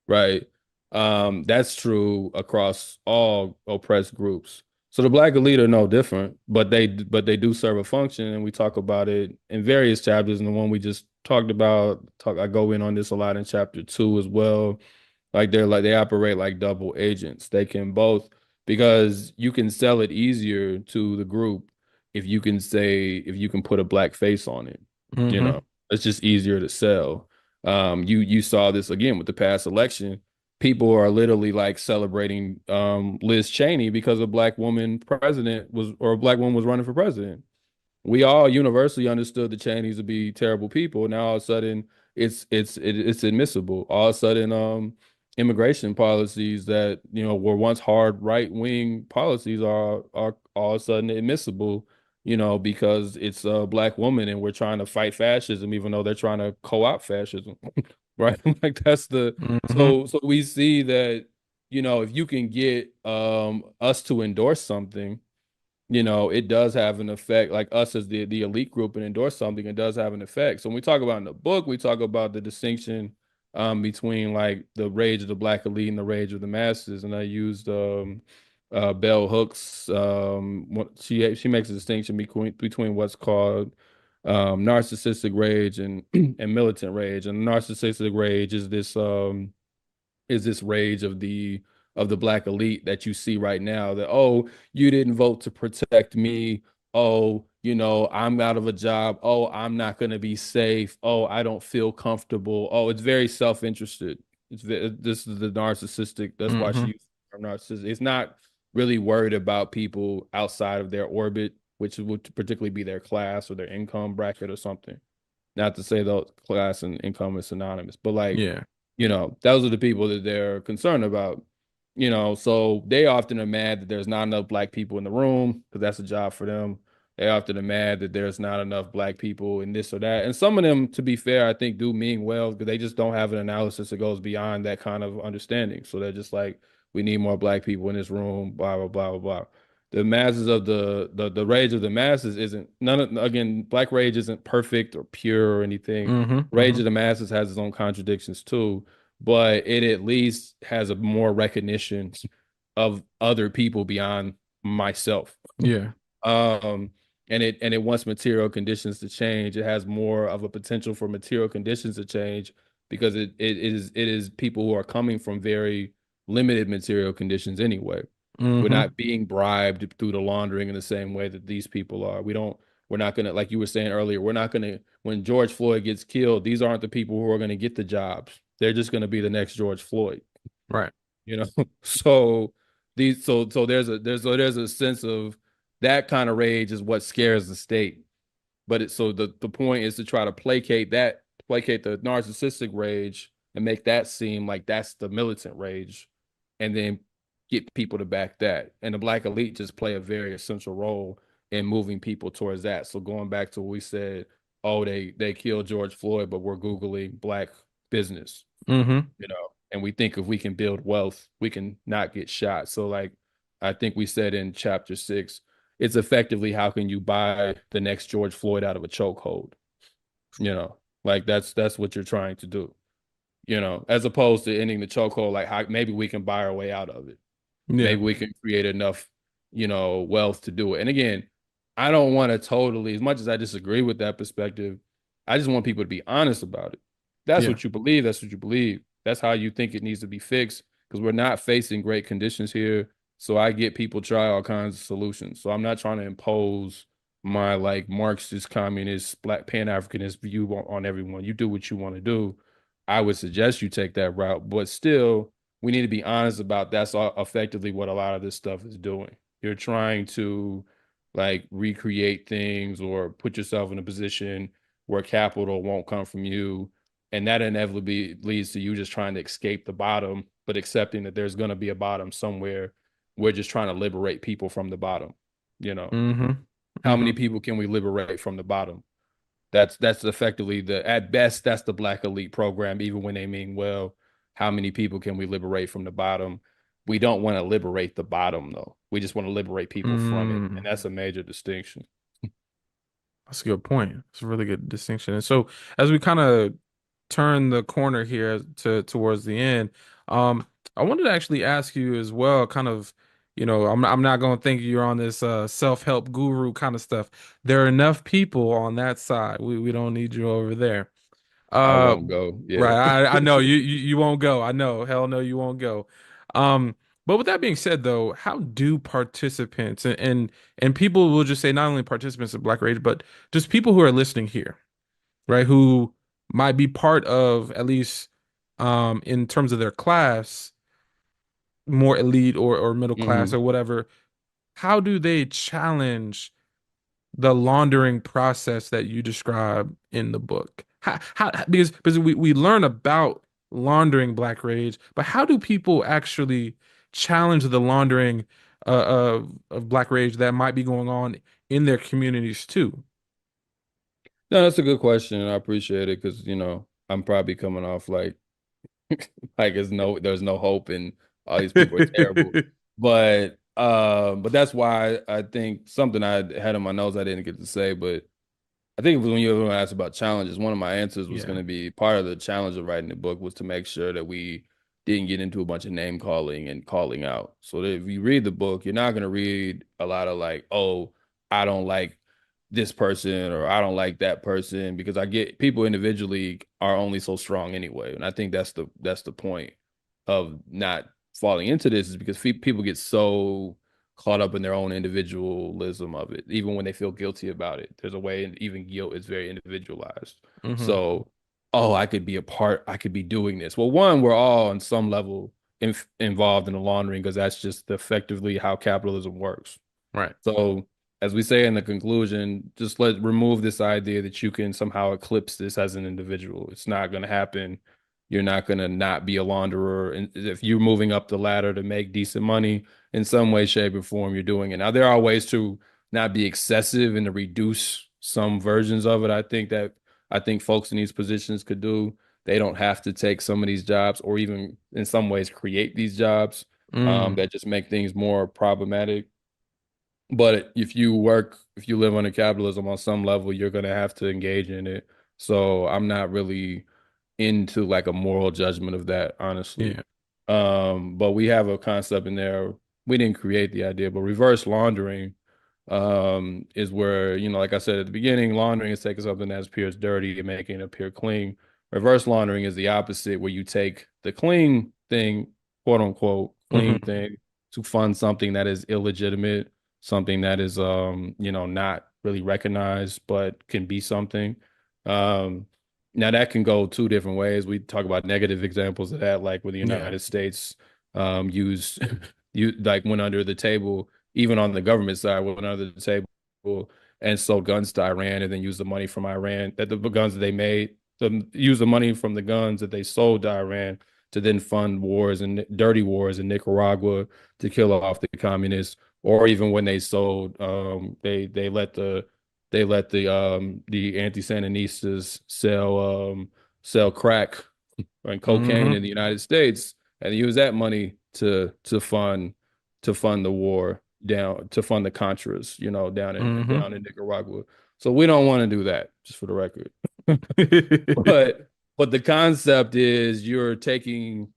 right? That's true across all oppressed groups. So the black elite are no different, but they do serve a function, and we talk about it in various chapters. And the one we just talked about, I go in on this a lot in chapter 2 as well. Like they operate like double agents. They can both because you can sell it easier to the group if you can put a black face on it. You Mm-hmm. know, it's just easier to sell. You saw this again with the past election. People are literally like celebrating Liz Cheney because a black woman president was or a black woman was running for president. We all universally understood the Cheneys to be terrible people. Now all of a sudden it's admissible. All of a sudden, immigration policies that were once hard right wing policies are all of a sudden admissible. Because it's a black woman and we're trying to fight fascism, even though they're trying to co-opt fascism, right? Like that's the Mm-hmm. so we see that if you can get us to endorse something it does have an effect, like us as the elite group and endorse something, it does have an effect. So when we talk about in the book, we talk about the distinction between like the rage of the black elite and the rage of the masses. And I used Bell Hooks. She makes a distinction between what's called narcissistic rage and and militant rage. And narcissistic rage is this rage of the black elite that you see right now that you didn't vote to protect me, I'm out of a job, I'm not going to be safe, I don't feel comfortable, it's very self-interested. This is the narcissistic, that's why Mm-hmm. she used the term narcissistic. It's not really worried about people outside of their orbit, which would particularly be their class or their income bracket or something. Not to say those class and income is synonymous, but like Yeah. those are the people that they're concerned about. So they often are mad that there's not enough black people in the room because that's a job for them. They often are mad that there's not enough black people in this or that. And some of them, to be fair, I think do mean well because they just don't have an analysis that goes beyond that kind of understanding. So they're just like, we need more black people in this room, blah, blah, blah, blah, blah. The masses of the rage of the masses isn't again, black rage isn't perfect or pure or anything. Mm-hmm. Rage Mm-hmm. of the masses has its own contradictions too, but it at least has a more recognition of other people beyond myself. Yeah. Um, and it wants material conditions to change. It has more of a potential for material conditions to change because it is people who are coming from very limited material conditions anyway. We're Mm-hmm. not being bribed through the laundering in the same way that these people are. We're not gonna, like you were saying earlier, we're not gonna, when George Floyd gets killed, these aren't the people who are gonna get the jobs. They're just gonna be the next George Floyd, Right. you know? So there's a sense of that kind of rage is what scares the state. But so the point is to try to placate the narcissistic rage and make that seem like that's the militant rage, and then get people to back that. And the black elite just play a very essential role in moving people towards that. So going back to what we said, they killed George Floyd, but we're Googling black business, Mm-hmm. and we think if we can build wealth, we can not get shot. So like I think we said in chapter 6, it's effectively how can you buy the next George Floyd out of a chokehold? Like that's what you're trying to do. as opposed to ending the chokehold, like how maybe we can buy our way out of it. Yeah. Maybe we can create enough, wealth to do it. And again, I don't want to totally, as much as I disagree with that perspective, I just want people to be honest about it. That's Yeah. what you believe. That's what you believe. That's how you think it needs to be fixed because we're not facing great conditions here. So I get people try all kinds of solutions. So I'm not trying to impose my like Marxist, communist, Black Pan-Africanist view on everyone. You do what you want to do. I would suggest you take that route, but still, we need to be honest about that's effectively what a lot of this stuff is doing. You're trying to like recreate things or put yourself in a position where capital won't come from you. And that inevitably leads to you just trying to escape the bottom, but accepting that there's going to be a bottom somewhere. We're just trying to liberate people from the bottom. You know, Mm-hmm. how many Mm-hmm. people can we liberate from the bottom? That's effectively the at best that's the black elite program. Even when they mean well, how many people can we liberate from the bottom? We don't want to liberate the bottom though. We just want to liberate people from it, and Mm. that's a major distinction. That's a good point. It's a really good distinction. And so as we kind of turn the corner here towards the end, I wanted to actually ask you as well, kind of, I'm not going to think you're on this self-help guru kind of stuff. There are enough people on that side. We don't need you over there. I Uh, won't go. Yeah. right. I know you won't go. I know. Hell no, you won't go. Um, but with that being said, though, how do participants and people will just say not only participants of Black Rage, but just people who are listening here, right, who might be part of at least in terms of their class, more elite or middle class Hmm. or whatever, how do they challenge the laundering process that you describe in the book? Because we learn about laundering Black Rage, but how do people actually challenge the laundering of Black Rage that might be going on in their communities too? No, that's a good question, and I appreciate it because I'm probably coming off like there's no hope and all these people are terrible. But that's why I think something I had on my nose I didn't get to say, but I think when you were asked about challenges, one of my answers was going Yeah. to be part of the challenge of writing the book was to make sure that we didn't get into a bunch of name calling and calling out. So that if you read the book, you're not going to read a lot of like, oh, I don't like this person or I don't like that person because I get people individually are only so strong anyway. And I think that's the point of not falling into this is because people get so caught up in their own individualism of it, even when they feel guilty about it. There's a way, and even guilt is very individualized. Hmm. So, oh, I could be a part, I could be doing this. Well, one, we're all on some level involved in the laundering because that's just effectively how capitalism works. Right. So, as we say in the conclusion, just remove this idea that you can somehow eclipse this as an individual. It's not going to happen. You're not going to not be a launderer. And if you're moving up the ladder to make decent money in some way, shape, or form, you're doing it. Now, there are ways to not be excessive and to reduce some versions of it. I think folks in these positions could do. They don't have to take some of these jobs or even in some ways create these jobs Mm, that just make things more problematic. But if you live under capitalism on some level, you're going to have to engage in it. So I'm not really into like a moral judgment of that, honestly. yeah. But we have a concept in there. We didn't create the idea, but reverse laundering is where, like I said at the beginning, laundering is taking something that appears dirty and making it appear clean. Reverse laundering is the opposite, where you take the clean thing, quote unquote, clean Hmm. thing to fund something that is illegitimate, something that is not really recognized but can be something. Um Now that can go two different ways. We talk about negative examples of that, like when the Yeah. United States used you like went under the table, even on the government side, went under the table and sold guns to Iran, and then used the money from Iran that the guns that they made, use the money from the guns that they sold to Iran to then fund wars and dirty wars in Nicaragua to kill off the communists, or even when they sold, they let the anti-Sandinistas sell crack and cocaine in Hmm. the United States and use that money to fund the war down to fund the Contras, down in Hmm. down in Nicaragua. So we don't want to do that, just for the record. But but the concept is you're taking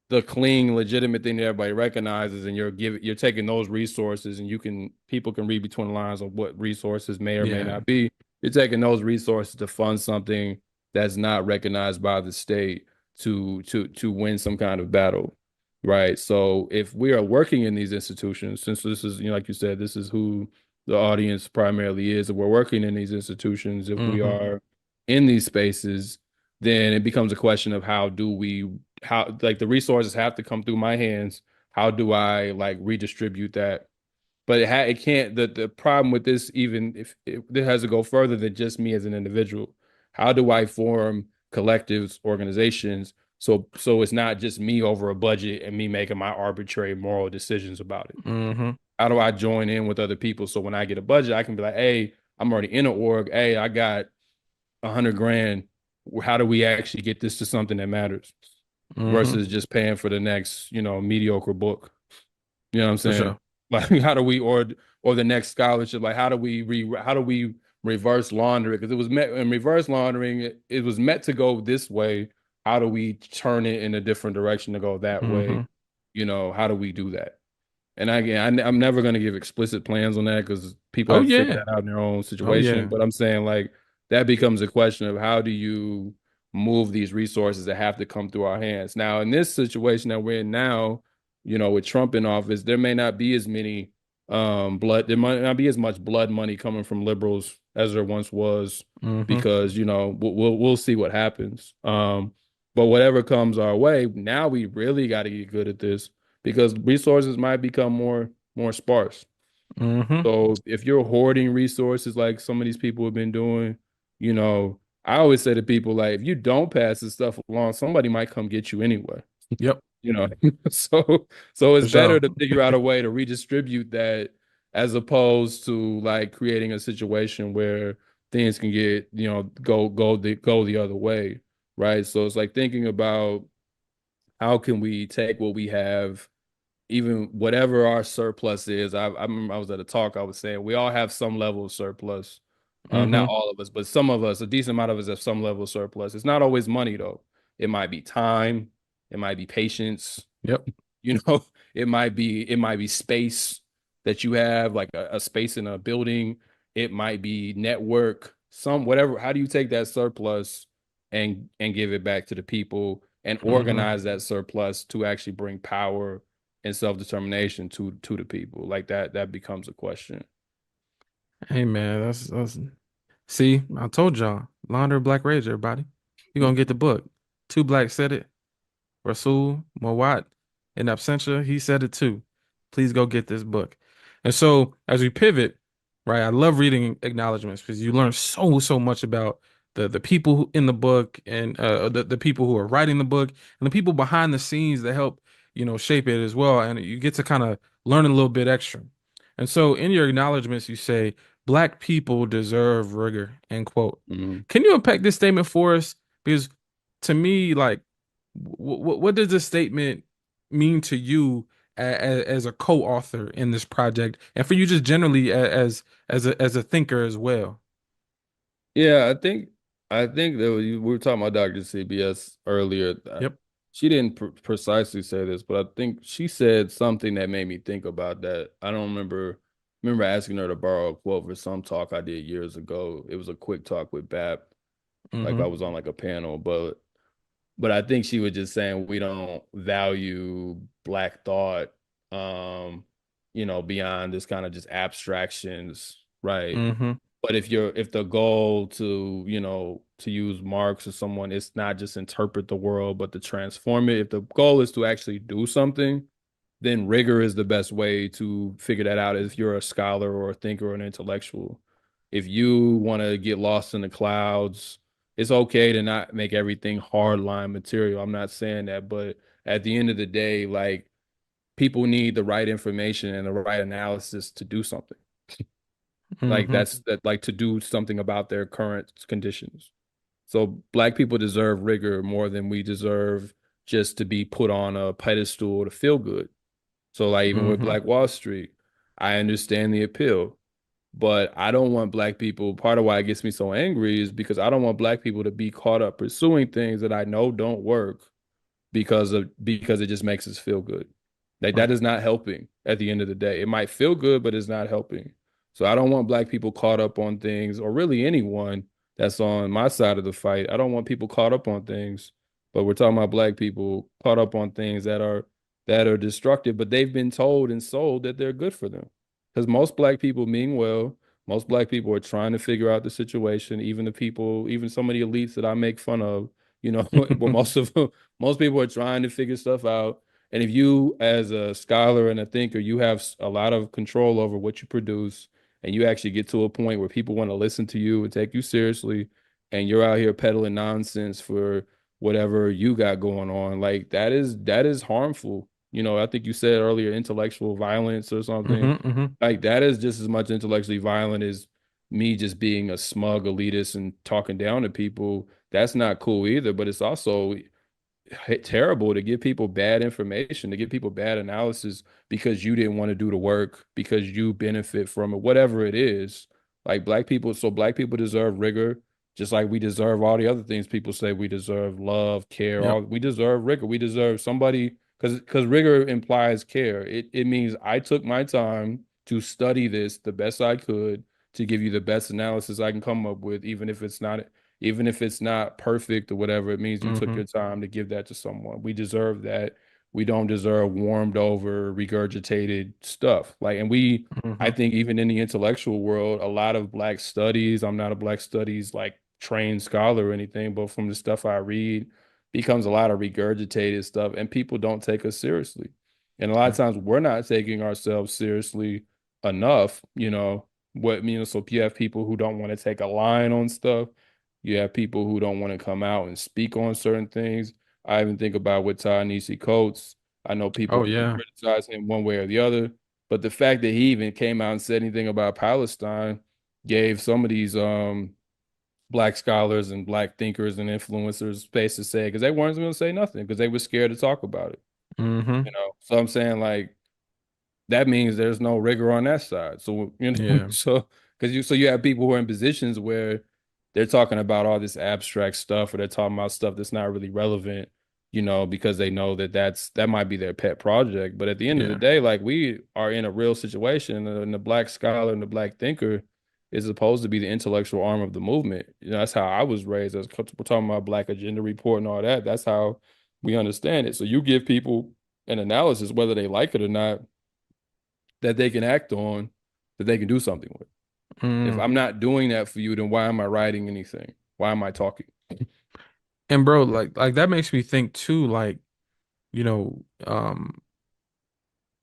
the clean, legitimate thing that everybody recognizes, and you're taking those resources, and people can read between the lines of what resources may or may Yeah. not be. You're taking those resources to fund something that's not recognized by the state to win some kind of battle, right? So if we are working in these institutions, since this is, like you said, this is who the audience primarily is, if we're working in these institutions, if we Mm-hmm. are in these spaces, then it becomes a question of how like the resources have to come through my hands. How do I like redistribute that? But it can't. The problem with this, even if it has to go further than just me as an individual. How do I form collectives, organizations, so it's not just me over a budget and me making my arbitrary moral decisions about it? Mm-hmm. How do I join in with other people so when I get a budget, I can be like, hey, I'm already in an org. Hey, I got 100 grand. How do we actually get this to something that matters Mm-hmm. versus just paying for the next, mediocre book? You know what I'm For saying? sure. Like, how do we or the next scholarship? Like, how do we reverse launder it? Because it was met in reverse laundering. It was meant to go this way. How do we turn it in a different direction to go that way? Mm-hmm. How do we do that? And again, I'm never going to give explicit plans on that because people Oh have to figure yeah. that out in their own Oh situation. yeah. But I'm saying like that becomes a question of how do you move these resources that have to come through our hands. Now, in this situation that we're in now, with Trump in office, there may not be as many there might not be as much blood money coming from liberals as there once was Mm-hmm. because we'll see what happens. But whatever comes our way, now we really got to get good at this because resources might become more sparse. Mm-hmm. So if you're hoarding resources like some of these people have been doing, I always say to people like if you don't pass this stuff along, somebody might come get you anyway. Yep. You know, so it's For better sure. to figure out a way to redistribute that as opposed to like creating a situation where things can get, go the other way, right? So it's like thinking about how can we take what we have, even whatever our surplus is. I remember I was at a talk, I was saying we all have some level of surplus. Not Mm-hmm. all of us, but some of us, a decent amount of us have some level of surplus. It's not always money though. It might be time, it might be patience, Yep. you know, it might be space that you have, like a space in a building. It might be network, some whatever. How do you take that surplus and give it back to the people and Mm-hmm. organize that surplus to actually bring power and self-determination to the people? Like that becomes a question. Hey man, that's see, I told y'all, Launder Black Rage, everybody. You're gonna get the book. Two Black said it. Rasul Mawat in absentia, he said it too. Please go get this book. And so as we pivot, right, I love reading acknowledgments because you learn so much about the people in the book and the people who are writing the book and the people behind the scenes that help, shape it as well. And you get to kind of learn a little bit extra. And so in your acknowledgments, you say, Black people deserve rigor, end quote. Mhm. Can you unpack this statement for us? Because to me, like, what does this statement mean to you as a co-author in this project, and for you just generally as a thinker as well? Yeah, I think that we were talking about Dr. CBS earlier. Yep. She didn't precisely say this, but I think she said something that made me think about that. I don't remember asking her to borrow a quote for some talk I did years ago. It was a quick talk with BAP, like I Mm-hmm. was on like a panel, but I think she was just saying we don't value Black thought, um, beyond this kind of just abstractions, right? Mm-hmm. But if the goal to use Marx or someone, it's not just interpret the world, but to transform it. If the goal is to actually do something, then rigor is the best way to figure that out if you're a scholar or a thinker or an intellectual. If you want to get lost in the clouds, it's okay to not make everything hardline material. I'm not saying that, but at the end of the day, like people need the right information and the right analysis to do something. Like Mm-hmm. that's that like to do something about their current conditions. So Black people deserve rigor more than we deserve just to be put on a pedestal to feel good. So like even with Mm-hmm. Black Wall Street, I understand the appeal. But I don't want black people, part of why it gets me so angry is because I don't want black people to be caught up pursuing things that I know don't work because it just makes us feel good. Like Right. that is not helping at the end of the day. It might feel good, but it's not helping. So I don't want black people caught up on things, or really anyone that's on my side of the fight. I don't want people caught up on things, but we're talking about black people caught up on things that are destructive, but they've been told and sold that they're good for them. Because most black people mean well. Most black people are trying to figure out the situation. Even the people, even some of the elites that I make fun of, well, most people are trying to figure stuff out. And if you, as a scholar and a thinker, you have a lot of control over what you produce, and you actually get to a point where people want to listen to you and take you seriously, and you're out here peddling nonsense for whatever you got going on, like that is harmful. I think you said earlier intellectual violence or something. Hmm. Like that is just as much intellectually violent as me just being a smug elitist and talking down to people. That's not cool either, but it's also terrible to give people bad information, to give people bad analysis because you didn't want to do the work, because you benefit from it, whatever it is. Like black people deserve rigor, just like we deserve all the other things people say we deserve, love, care, Yep. all we deserve rigor. We deserve somebody because rigor implies care. It means I took my time to study this the best I could to give you the best analysis I can come up with, even if it's not perfect or whatever, it means you took Hmm. your time to give that to someone. We deserve that. We don't deserve warmed over, regurgitated stuff. I Hmm. think even in the intellectual world, a lot of black studies, I'm not a black studies like trained scholar or anything, but from the stuff I read, becomes a lot of regurgitated stuff, and people don't take us seriously. And a lot of Right. times we're not taking ourselves seriously enough, so you have people who don't want to take a line on stuff. You have people who don't want to come out and speak on certain things. I even think about with Ta-Nehisi Coates. I know people Oh can yeah. criticize him one way or the other, but the fact that he even came out and said anything about Palestine gave some of these black scholars and black thinkers and influencers space to say because they weren't going to say nothing because they were scared to talk about it. Hmm. So I'm saying like that means there's no rigor on that side. So, Yeah. so you have people who are in positions where they're talking about all this abstract stuff or they're talking about stuff that's not really relevant, because they know that might be their pet project. But at the end of the Yeah. day, like we are in a real situation, and the black scholar and the black thinker is supposed to be the intellectual arm of the movement. That's how I was raised. As we're talking about Black Agenda Report and all that. That's how we understand it. So you give people an analysis, whether they like it or not, that they can act on, that they can do something with. If Mm. I'm not doing that for you, then why am I writing anything? Why am I talking? And bro, like that makes me think too, like, you know,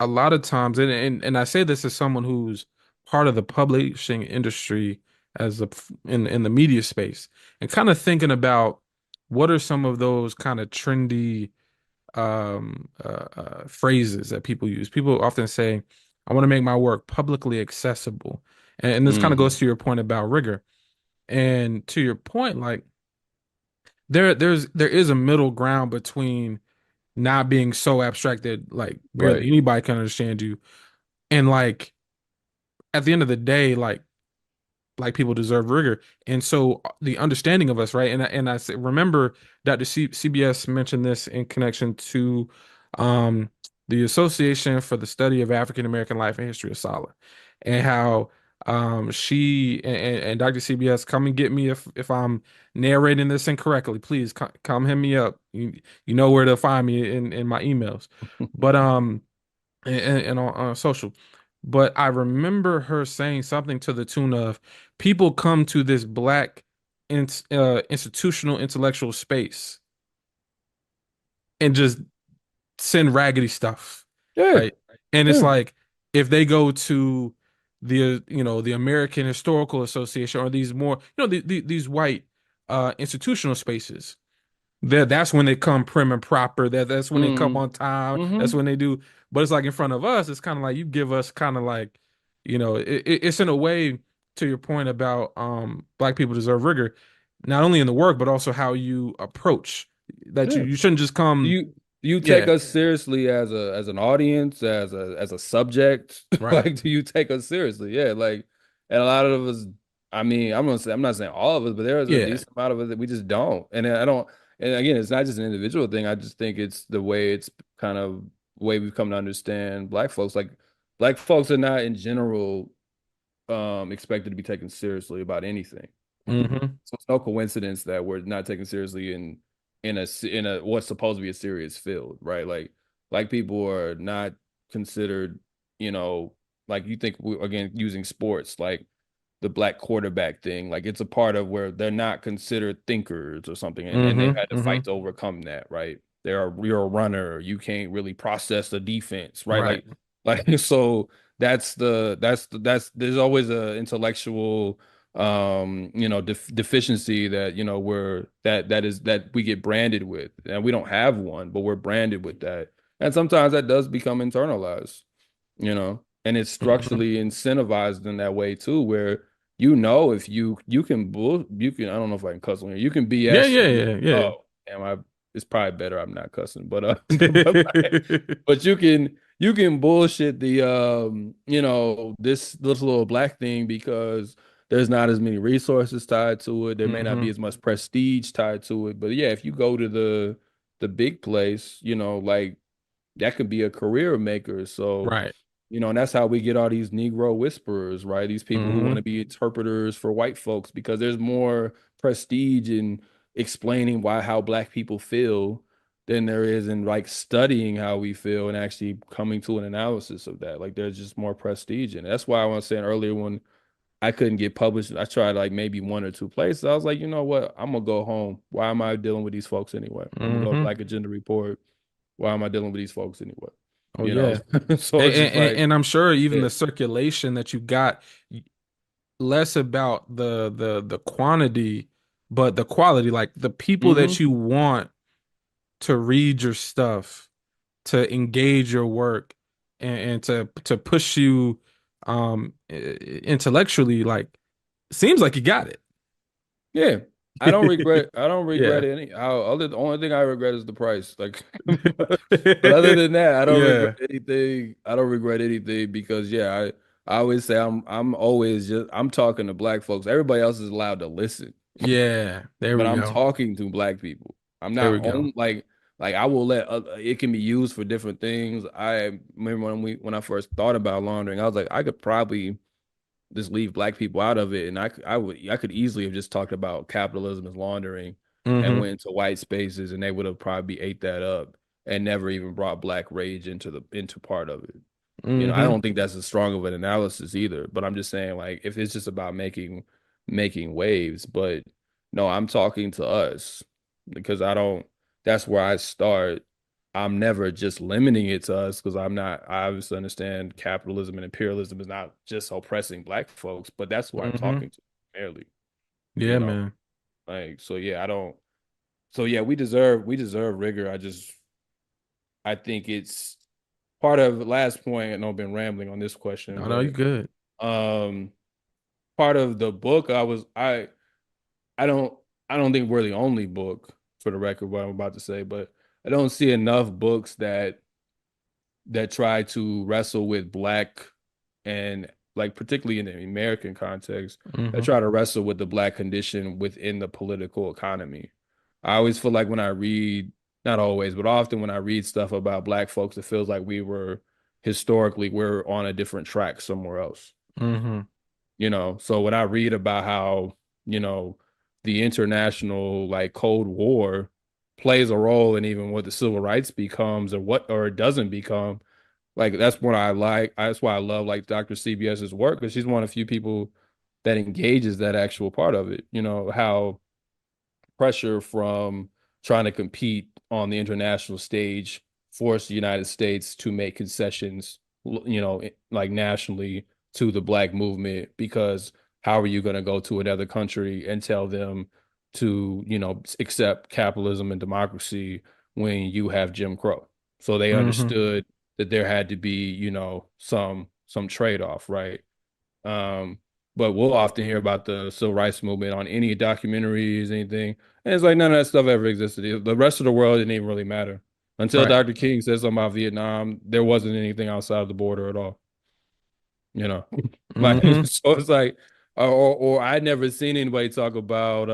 a lot of times, and I say this as someone who's part of the publishing industry as in the media space, and kind of thinking about what are some of those kind of trendy phrases that people use. People often say, I want to make my work publicly accessible. And this kind of Hmm. goes to your point about rigor. And to your point, like there is a middle ground between not being so abstract that like barely Right. anybody can understand you. And like at the end of the day, like people deserve rigor. And so the understanding of us, right? Remember Dr. CBS mentioned this in connection to um, the Association for the Study of African American Life and History of Solid, and how she and Dr. CBS come and get me if I'm narrating this incorrectly. Please come hit me up. You know where to find me in my emails, but and on social. But I remember her saying something to the tune of people come to this black institutional intellectual space and just send raggedy stuff, Yeah. right? And it's Yeah. like if they go to the American Historical Association or these more these white institutional spaces, that's when they come prim and proper. That's when they come Hmm. on time. That's Hmm. when they do. But it's like in front of us, it's kind of like you give us kind of like, it's in a way to your point about black people deserve rigor, not only in the work but also how you approach that. You Yeah. you shouldn't just Do come, you take yeah, us seriously as an audience, as a subject? right, Like, do you take us seriously? Yeah, like and a lot of us, I mean, I'm not saying all of us, but there is a Yeah. decent amount of us that we just don't. And I don't, and again, it's not just an individual thing. I just think it's the way it's kind of way we've come to understand black folks. Like black folks are not in general expected to be taken seriously about anything. Hmm. So it's no coincidence that we're not taken seriously in a what's supposed to be a serious field, right? Like black people are not considered, you know, like you think again using sports, like the black quarterback thing, like it's a part of where they're not considered thinkers or something, and they've Hmm. had to fight Hmm. to overcome that, right? You're a runner, you can't really process the defense, right? Right. Like so that's there's always a intellectual deficiency that we're that we get branded with, and we don't have one, but we're branded with that, and sometimes that does become internalized, and it's Hmm. structurally incentivized in that way too, where if you can, I don't know if I can cuss on here, you can Yeah, BS, yeah, yeah, yeah. oh damn, it's probably better I'm not cussing, but but you can bullshit the this little black thing because there's not as many resources tied to it. There may not be Hmm. as much prestige tied to it. But yeah, if you go to the big place, like that could be a career maker. So, Right. and that's how we get all these Negro whisperers, right? These people who want to Hmm. be interpreters for white folks because there's more prestige in explaining how black people feel than there is in like studying how we feel and actually coming to an analysis of that. Like there's just more prestige in it. That's why I was saying earlier when I couldn't get published, I tried like maybe one or two places. I was like, you know what? I'm gonna go home. Why am I dealing with these folks anyway? I'm gonna go to Hmm. Black Agenda Report. Why am I dealing with these folks anyway? Oh You know, yeah. so it's just like, And I'm sure even yeah. the circulation that you got, less about the quantity, but the quality, like the people that Hmm. you want to read your stuff, to engage your work, and to push you intellectually, like seems like you got Yeah. it. I don't regret Yeah. any. The only thing I regret is the price. Like, but other than that, I don't regret Yeah. anything. I don't regret anything because yeah, I always say I'm always just I'm talking to black folks. Everybody else is allowed to listen. Yeah. There But we I'm go. talking to black people. I'm There not we go. on like I will let it can be used for different things. I remember when I first thought about laundering, I was like I could probably just leave black people out of it, and I could easily have just talked about capitalism as laundering and Hmm. went into white spaces, and they would have probably ate that up and never even brought black rage into part of it. I Hmm. don't think that's as strong of an analysis either, but I'm just saying like if it's just about making waves, but no, I'm talking to us because I don't that's where I start. I'm never just limiting it to us because I obviously understand capitalism and imperialism is not just oppressing black folks, but that's who I'm Hmm. talking to primarily, you Yeah, know. man. Like so yeah, I don't so yeah, we deserve rigor. I think it's part of the last point. I know I've been rambling on this question, No, no, you but good. um part of the book I don't I don't think we're the only book for the record what I'm about to say, but I don't see enough books that try to wrestle with black and like particularly in the American context that Hmm. try to wrestle with the black condition within the political economy. I always feel like when I read, not always, but often when I read stuff about black folks, it feels like we're on a different track somewhere else. Hmm. So when I read about how, you know, the international like Cold War plays a role in even what the civil rights becomes or it doesn't become, like that's what I like. That's why I love like Dr. CBS's work because she's one of the few people that engages that actual part of it. How pressure from trying to compete on the international stage forced the United States to make concessions, like nationally to the black movement because how are you going to go to another country and tell them to, accept capitalism and democracy when you have Jim Crow? So they Hmm. understood that there had to be, some trade-off, right? Um, but we'll often hear about the civil rights movement on any documentaries, anything. And it's like none of that stuff ever existed. The rest of the world didn't even really matter. Until Right. Dr. King said something about Vietnam, there wasn't anything outside of the border at all. you know. Like Mm-hmm. so it's like or I'd never seen anybody talk about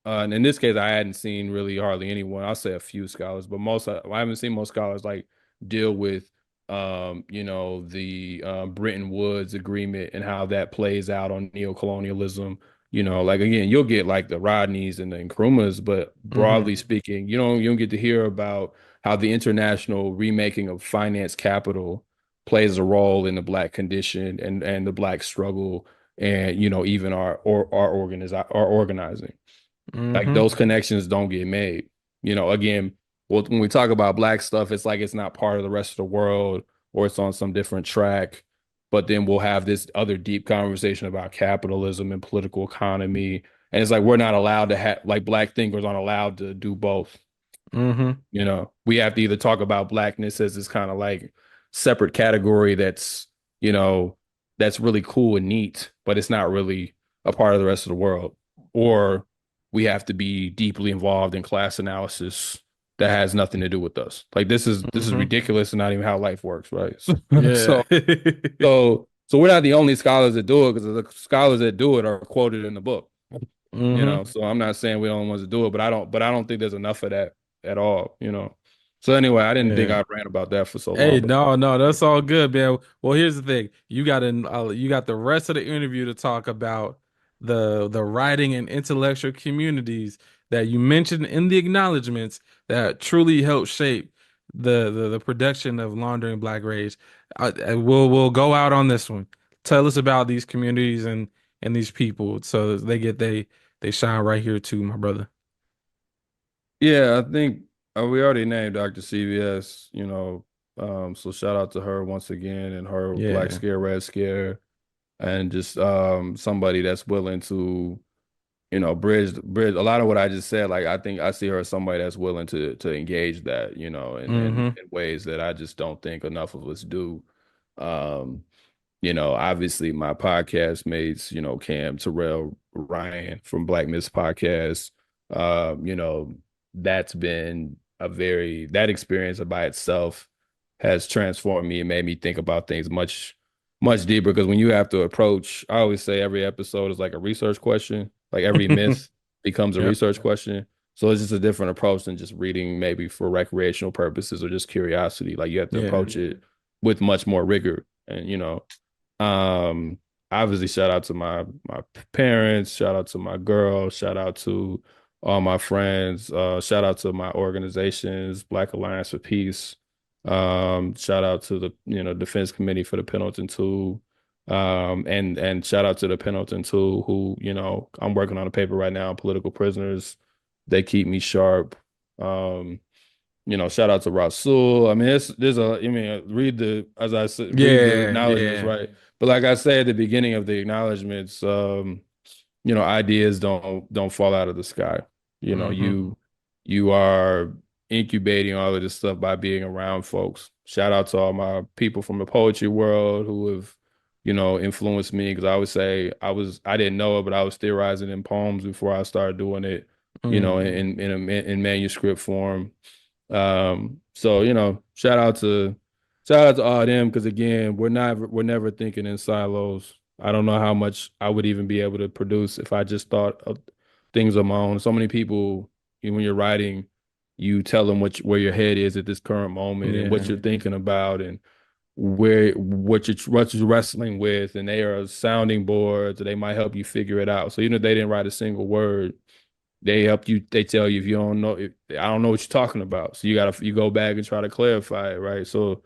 and in this case, I hadn't seen really hardly anyone. I'll say a few scholars, but most I haven't seen most scholars like deal with the Bretton Woods Agreement and how that plays out on neocolonialism. Like again, you'll get like the Rodneys and the Nkrumahs, but Mm-hmm. broadly speaking, you don't get to hear about how the international remaking of finance capital plays a role in the black condition and the black struggle and even our organizing. Like Mm-hmm. those connections don't get made. Again, well, when we talk about black stuff, it's like it's not part of the rest of the world or it's on some different track. But then we'll have this other deep conversation about capitalism and political economy. And it's like we're not allowed to have like black thinkers aren't allowed to do both. Mm-hmm. We have to either talk about blackness as this kind of like separate category you know, that's really cool and neat, but it's not really a part of the rest of the world. Or we have to be deeply involved in class analysis that has nothing to do with us. Like this is Mm-hmm. ridiculous and not even how life works, right? Yeah. So so we're not the only scholars that do it because the scholars that do it are quoted in the book. Mm-hmm. So I'm not saying we don't want to do it, but I don't think there's enough of that at all. So anyway, I didn't think Yeah. I ran about that for so Hey, long, but no, no, that's all good, man. Well, here's the thing: you got the rest of the interview to talk about the writing and intellectual communities that you mentioned in the acknowledgments that truly helped shape the production of Laundering Black Rage. We'll go out on this one. Tell us about these communities and these people, so they shine right here too, my brother. yeah, I think we already named Dr. CVS, so shout out to her once again and her Black Yeah. Scare, Red Scare, and just somebody that's willing to bridge a lot of what I just said. Like I think I see her as somebody that's willing to engage that, Mm-hmm. in ways that I just don't think enough of us do. Um, obviously my podcast mates, Cam, Terrell, Ryan from Black Miss Podcast, that's been that experience by itself has transformed me and made me think about things much, much deeper. Because when you have to approach, I always say every episode is like a research question, like every myth becomes a Yep. research question. So it's just a different approach than just reading maybe for recreational purposes or just curiosity. Like you have to Yeah. approach it with much more rigor. And um, obviously, shout out to my parents, shout out to my girl, shout out to all my friends, shout out to my organizations, Black Alliance for Peace, shout out to the Defense Committee for the Pendleton Tool, and shout out to the Pendleton Tool who I'm working on a paper right now, Political Prisoners. They keep me sharp. Um, shout out to Rasul. I mean, read as I said, read the Yeah. acknowledgments, Yeah. right? But like I said at the beginning of the acknowledgments, ideas don't fall out of the sky. You know, Mm-hmm. you are incubating all of this stuff by being around folks. Shout out to all my people from the poetry world who have, influenced me because I would say I didn't know it, but I was theorizing in poems before I started doing it, Mm. in manuscript form. So shout out to all them because again, we're never thinking in silos. I don't know how much I would even be able to produce if I just thought of things on my own. So many people, when you're writing, you tell them where your head is at this current moment and what Yeah. you're thinking about and what you're wrestling with, and they are sounding boards, or they might help you figure it out. So even if they didn't write a single word, they help you. They tell you if you don't know, I don't know what you're talking about. So you go back and try to clarify it, right? So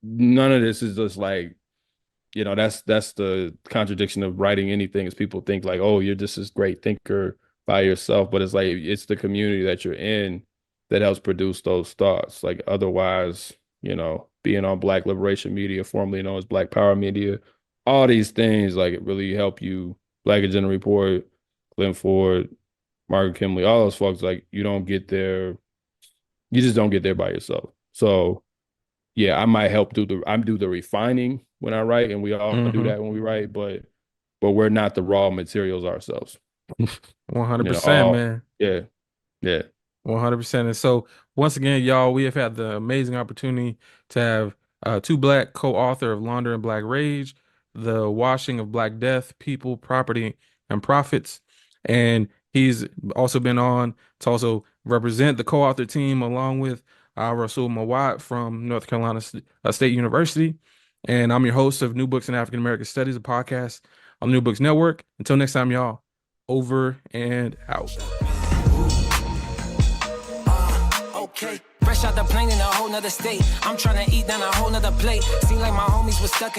none of this is just like, that's the contradiction of writing anything is people think like, oh, you're just this great thinker by yourself, but it's like it's the community that you're in that helps produce those thoughts. Like otherwise, being on Black Liberation Media, formerly known as Black Power Media, all these things like really help you. Black Agenda Report, Glenn Ford, Margaret Kimberly, all those folks, like you don't get there, you just don't get there by yourself. So yeah, I might help do the refining when I write, and we all do Mm-hmm. that when we write, but we're not the raw materials ourselves. 100%, All man. yeah, yeah. 100%. And so, once again, y'all, we have had the amazing opportunity to have Two Black, co-author of Laundering Black Rage, The Washing of Black Death, People, Property, and Profits. And he's also been on to also represent the co-author team along with Rasul Mawad from North Carolina State University. And I'm your host of New Books in African American Studies, a podcast on the New Books Network. Until next time, y'all, over and out. Okay. Fresh out the plane in a whole nother state. I'm trying to eat down a whole nother plate. Seem like my homies was stuck in